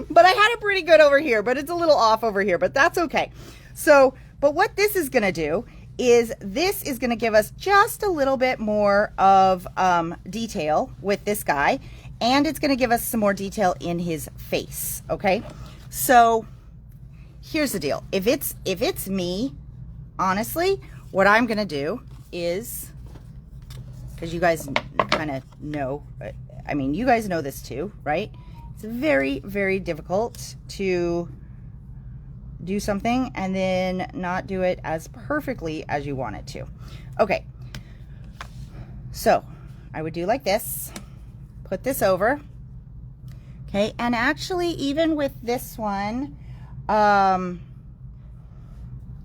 But I had it pretty good over here, but it's a little off over here, but that's okay. So, but what this is gonna do is this is gonna give us just a little bit more of detail with this guy, and it's gonna give us some more detail in his face, okay? So here's the deal. If it's me, honestly, what I'm gonna do is, because you guys kind of know, I mean, you guys know this too, right? It's very, very difficult to do something and then not do it as perfectly as you want it to. Okay, so I would do like this, put this over, okay, and actually even with this one,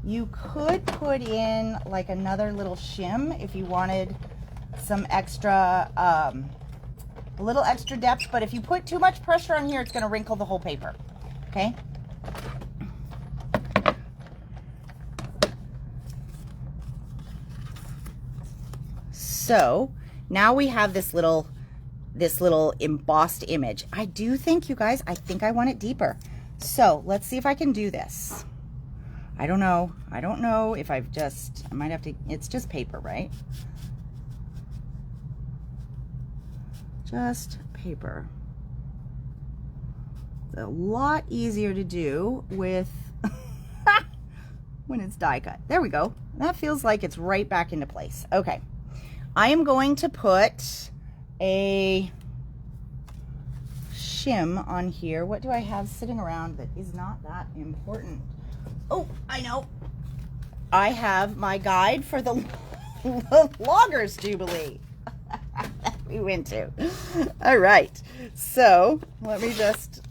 you could put in like another little shim if you wanted some extra, a little extra depth, but if you put too much pressure on here, it's going to wrinkle the whole paper, okay? So now we have this little embossed image. I do think, you guys, I think I want it deeper. So let's see if I can do this. I don't know if I might have to, it's just paper, right? Just paper. It's a lot easier to do with when it's die cut. There we go. That feels like it's right back into place. Okay. I am going to put a shim on here. What do I have sitting around that is not that important? Oh, I know. I have my guide for the Loggers Jubilee. We went to. All right. So let me just.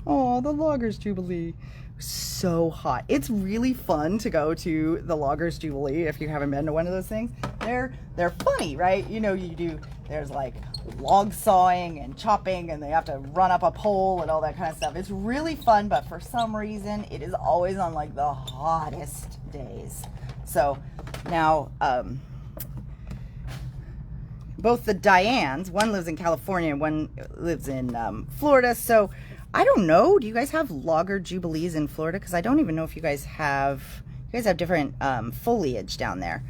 Oh, the Loggers Jubilee. So hot. It's really fun to go to the Loggers Jubilee if you haven't been to one of those things. They're funny, right? You know, there's like log sawing and chopping, and they have to run up a pole and all that kind of stuff. It's really fun, but for some reason it is always on like the hottest days. So now both the Dianes, one lives in California and one lives in Florida. So I don't know. Do you guys have Logger Jubilees in Florida? Because I don't even know if you guys have different foliage down there.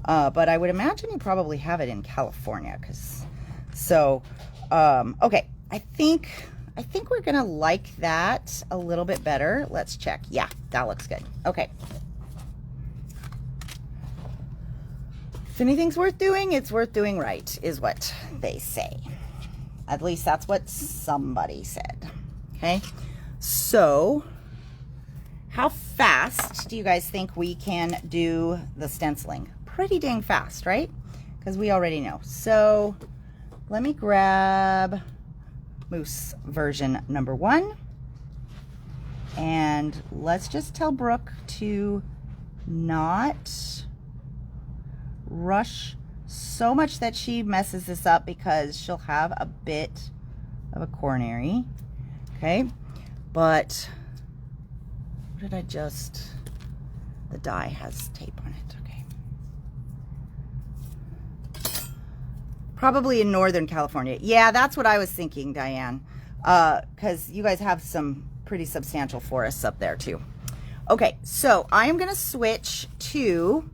But I would imagine you probably have it in California. Okay. I think we're gonna like that a little bit better. Let's check. Yeah, that looks good. Okay. If anything's worth doing, it's worth doing right, is what they say. At least that's what somebody said. Okay, so how fast do you guys think we can do the stenciling? Pretty dang fast, right? Because we already know. So let me grab Moose version number 1. And let's just tell Brooke to not rush so much that she messes this up, because she'll have a bit of a coronary. Okay, but what did I just, the die has tape on it. Okay, probably in Northern California. Yeah, that's what I was thinking, Diane, because you guys have some pretty substantial forests up there too. Okay, so I am going to switch to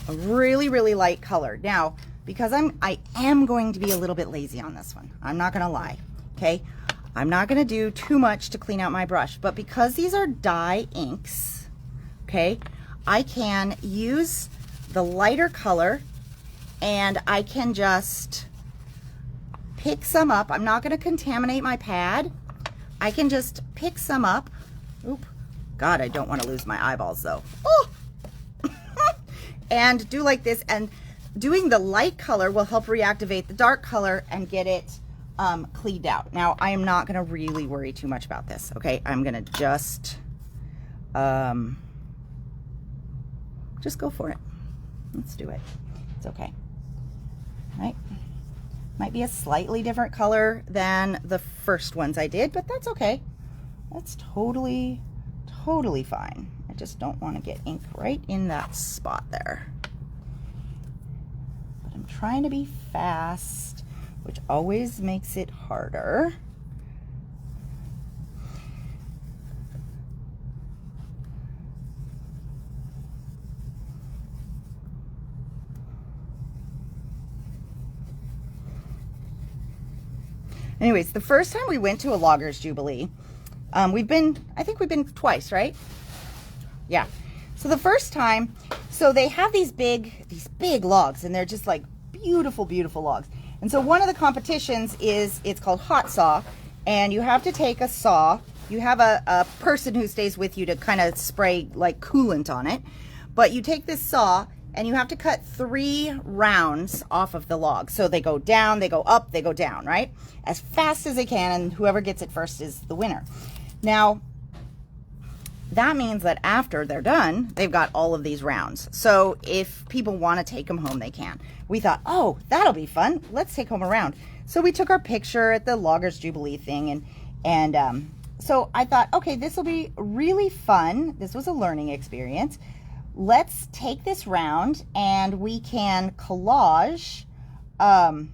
A really, really light color. Now, because I am going to be a little bit lazy on this one. I'm not gonna lie, okay? I'm not gonna do too much to clean out my brush, but because these are dye inks, okay, I can use the lighter color and I can just pick some up. I'm not gonna contaminate my pad. I can just pick some up. Oop, God, I don't wanna lose my eyeballs though. Oh! And do like this, and doing the light color will help reactivate the dark color and get it cleaned out. Now, I am not gonna really worry too much about this, okay? I'm gonna just go for it. Let's do it. It's okay. All right. Might be a slightly different color than the first ones I did, but that's okay. That's totally fine. I just don't want to get ink right in that spot there. But I'm trying to be fast, which always makes it harder. Anyways, the first time we went to a Loggers Jubilee, I think we've been twice, right? Yeah. So the first time, so they have these big logs, and they're just like beautiful, beautiful logs. And so one of the competitions it's called Hot Saw, and you have to take a saw. You have a person who stays with you to kind of spray like coolant on it. But you take this saw, and you have to cut 3 rounds off of the log. So they go down, they go up, they go down, right? As fast as they can, and whoever gets it first is the winner. Now, that means that after they're done, they've got all of these rounds. So if people want to take them home, they can. We thought, oh, that'll be fun. Let's take home a round. So we took our picture at the Loggers Jubilee thing, and so I thought, okay, this will be really fun. This was a learning experience. Let's take this round and we can collage our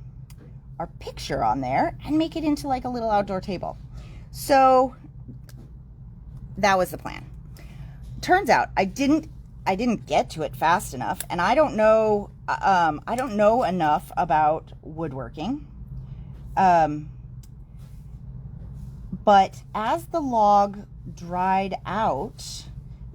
picture on there and make it into like a little outdoor table. So that was the plan. Turns out I didn't get to it fast enough, and I don't know enough about woodworking. But as the log dried out,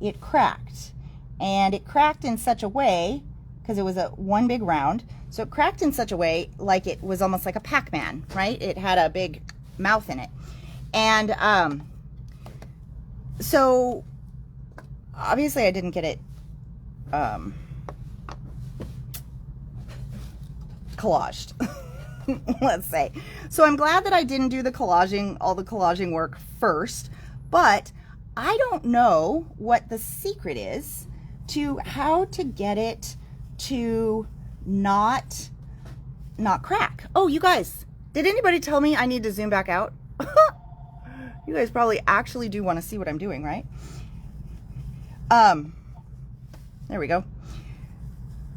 it cracked. And it cracked in such a way, because it was one big round, so it cracked in such a way like it was almost like a Pac-Man, right? It had a big mouth in it. And so obviously I didn't get it collaged, let's say. So I'm glad that I didn't do all the collaging work first, but I don't know what the secret is to how to get it to not crack. Oh, you guys, did anybody tell me I need to zoom back out? You guys probably actually do want to see what I'm doing, right? There we go.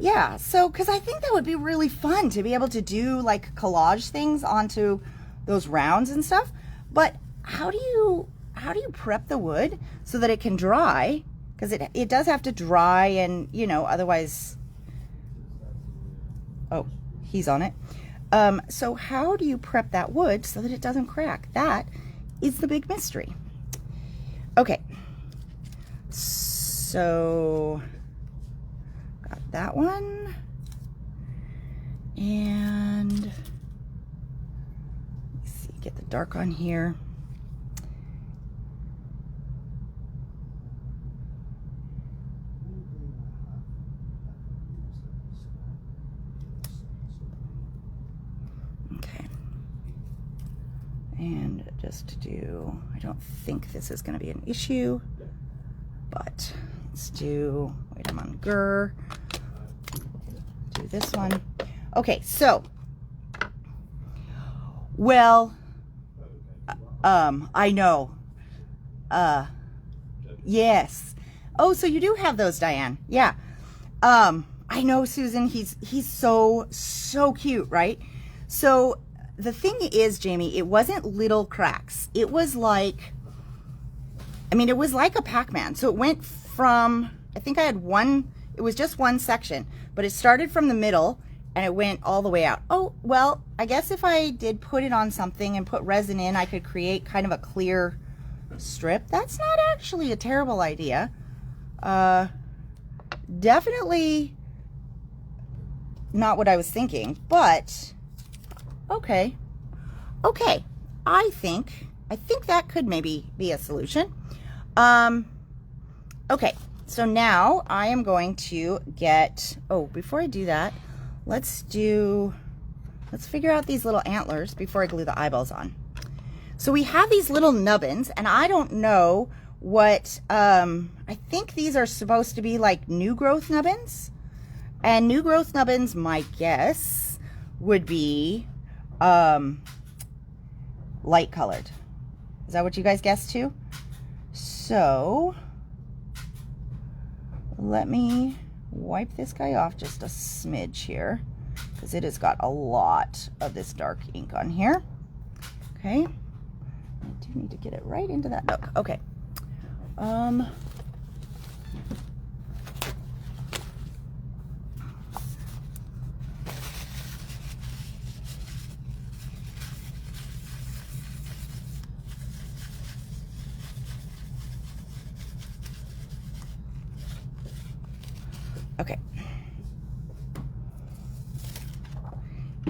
Yeah, so because I think that would be really fun to be able to do like collage things onto those rounds and stuff. But how do you prep the wood so that it can dry? Because it does have to dry, and you know, otherwise. Oh, he's on it. So how do you prep that wood so that it doesn't crack? That is the big mystery. Okay, so got that one, and let's see, get the dark on here. And just to do, I don't think this is going to be an issue, but let's do, wait, I'm on Gur, do this one. Okay, so, well, I know, yes. Oh, so you do have those, Diane. Yeah. I know, Susan, he's so cute, right? So, the thing is, Jamie, it wasn't little cracks. It was like, I mean, it was like a Pac-Man. So it went from, I think I had one It was just one section, but it started from the middle and it went all the way out. Oh, well, I guess if I did put it on something and put resin in, I could create kind of a clear strip. That's not actually a terrible idea. Definitely not what I was thinking, but okay. Okay, I think that could maybe be a solution. Okay, so now I am going to get, oh, before I do that, let's figure out these little antlers before I glue the eyeballs on. So we have these little nubbins, and I don't know what, I think these are supposed to be like new growth nubbins. And new growth nubbins, my guess, would be light colored. Is that what you guys guessed too? So let me wipe this guy off just a smidge here, because it has got a lot of this dark ink on here. Okay, I do need to get it right into that nook. Okay. Okay.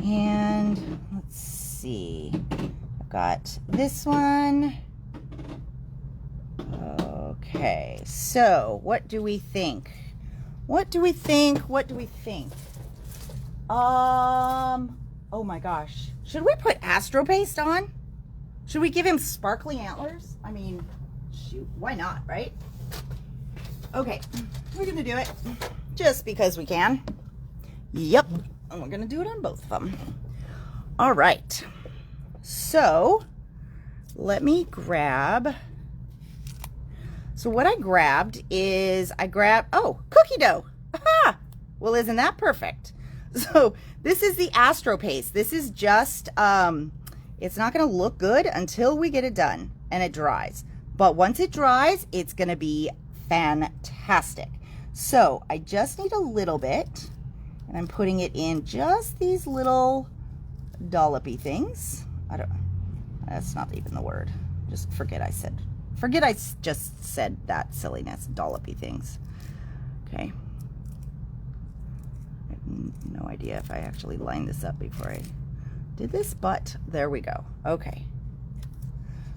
And let's see. I've got this one. Okay. So, what do we think? What do we think? What do we think? Oh my gosh. Should we put Astro Paste on? Should we give him sparkly antlers? I mean, shoot, why not, right? Okay, we're gonna do it just because we can. Yep, and we're gonna do it on both of them. All right, so let me grab. So what I grabbed is oh, cookie dough. Aha! Well, isn't that perfect? So this is the Astro Paste. This is just, it's not gonna look good until we get it done and it dries. But once it dries, it's gonna be fantastic. So I just need a little bit, and I'm putting it in just these little dollopy things. That's not even the word. Just forget I just said that silliness, dollopy things. Okay. I have no idea if I actually lined this up before I did this, but there we go. Okay.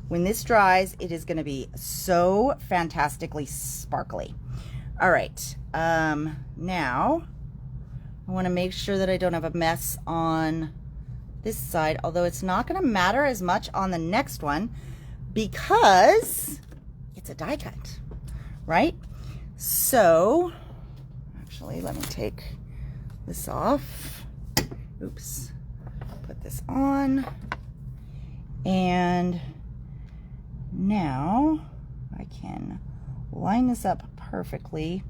When this dries, it is going to be so fantastically sparkly. All right, now I want to make sure that I don't have a mess on this side, although it's not going to matter as much on the next one because it's a die cut, right? So, actually, let me take this off. Oops. Put this on. And now I can line this up perfectly.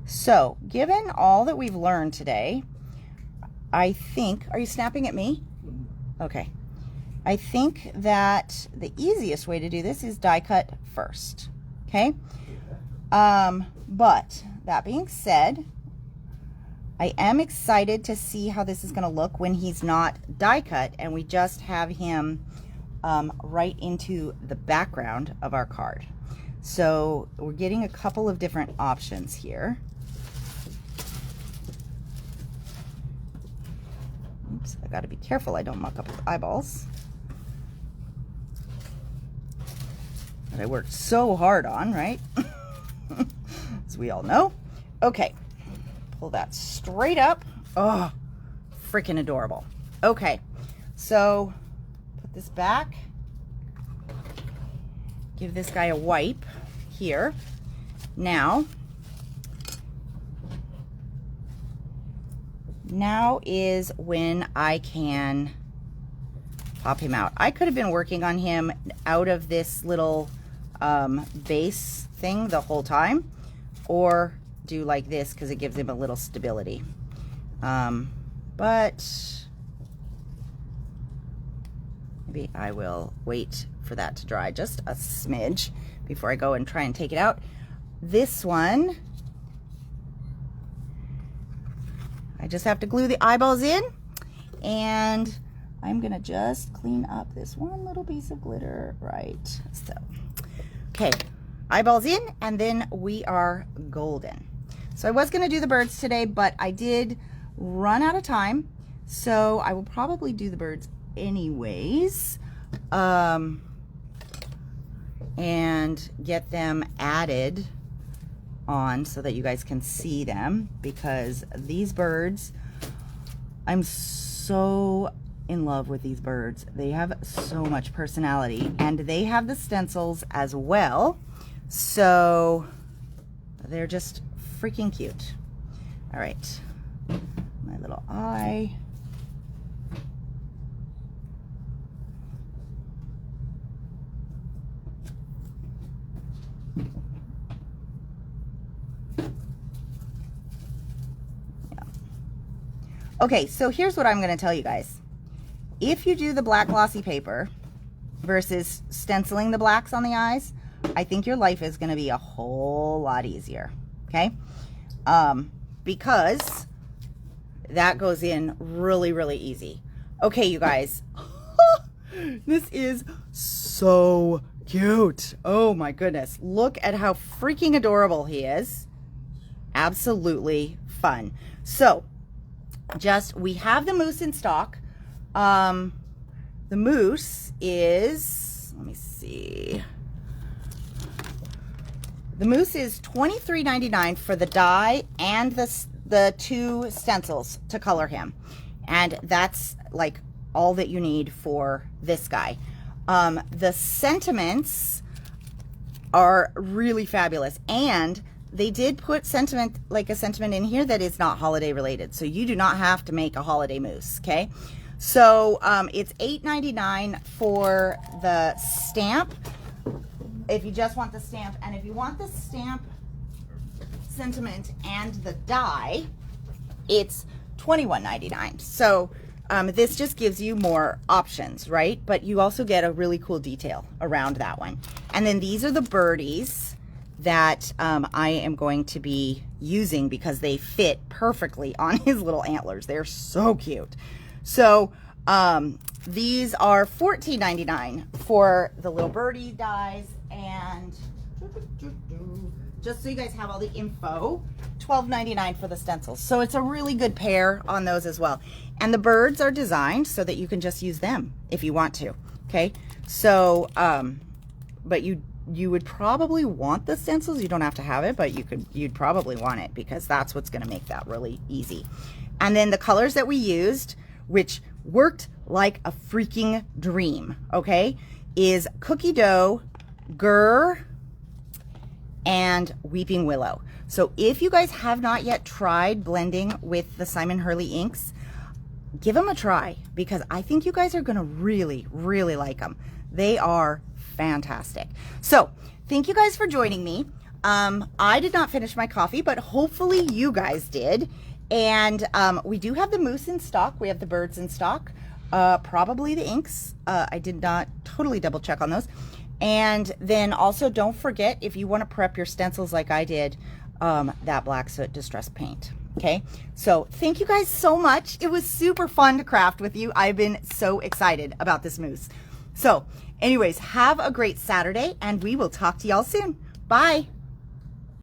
So, given all that we've learned today, I think, are you snapping at me? Okay. I think that the easiest way to do this is die cut first. Okay? But that being said, I am excited to see how this is going to look when he's not die cut and we just have him right into the background of our card. So we're getting a couple of different options here. Oops, I got to be careful I don't muck up his eyeballs. That I worked so hard on, right? As we all know. Okay, pull that straight up. Oh, freaking adorable. Okay, so put this back. Give this guy a wipe here. Now is when I can pop him out. I could have been working on him out of this little base thing the whole time, or do like this because it gives him a little stability. But maybe I will wait for that to dry just a smidge before I go and try and take it out. This one I just have to glue the eyeballs in, and I'm gonna just clean up this one little piece of glitter, right? So, okay, eyeballs in, and then we are golden. So I was gonna do the birds today, but I did run out of time, so I will probably do the birds anyways, and get them added on so that you guys can see them, because these birds, I'm so in love with these birds. They have so much personality, and they have the stencils as well, so they're just freaking cute. All right, my little eye. Okay, so here's what I'm going to tell you guys. If you do the black glossy paper versus stenciling the blacks on the eyes, I think your life is going to be a whole lot easier, okay? Because that goes in really, really easy. Okay, you guys, this is so cute. Oh my goodness. Look at how freaking adorable he is. Absolutely fun. So, we have the mousse in stock. The mousse is, let me see. The mousse is $23.99 for the die and the 2 stencils to color him. And that's like all that you need for this guy. The sentiments are really fabulous, and they did put a sentiment in here that is not holiday related, so you do not have to make a holiday mousse, okay? So it's $8.99 for the stamp if you just want the stamp, and if you want the stamp, sentiment, and the die, it's $21.99. So this just gives you more options, right? But you also get a really cool detail around that one. And then these are the birdies that I am going to be using because they fit perfectly on his little antlers. They're so cute. So these are $14.99 for the little birdie dies, and just so you guys have all the info, $12.99 for the stencils. So it's a really good pair on those as well. And the birds are designed so that you can just use them if you want to, okay? So, but you would probably want the stencils. You don't have to have it, but you'd probably want it because that's what's gonna make that really easy. And then the colors that we used, which worked like a freaking dream, okay, is Cookie Dough, Gur, and Weeping Willow. So if you guys have not yet tried blending with the Simon Hurley inks, give them a try, because I think you guys are gonna really, really like them. They are fantastic. So thank you guys for joining me. I did not finish my coffee, but hopefully you guys did. And we do have the mousse in stock. We have the birds in stock. Probably the inks. I did not totally double check on those. And then also don't forget, if you want to prep your stencils like I did, that Black Soot Distress Paint. Okay, so thank you guys so much. It was super fun to craft with you. I've been so excited about this mousse. So anyways, have a great Saturday, and we will talk to y'all soon. Bye.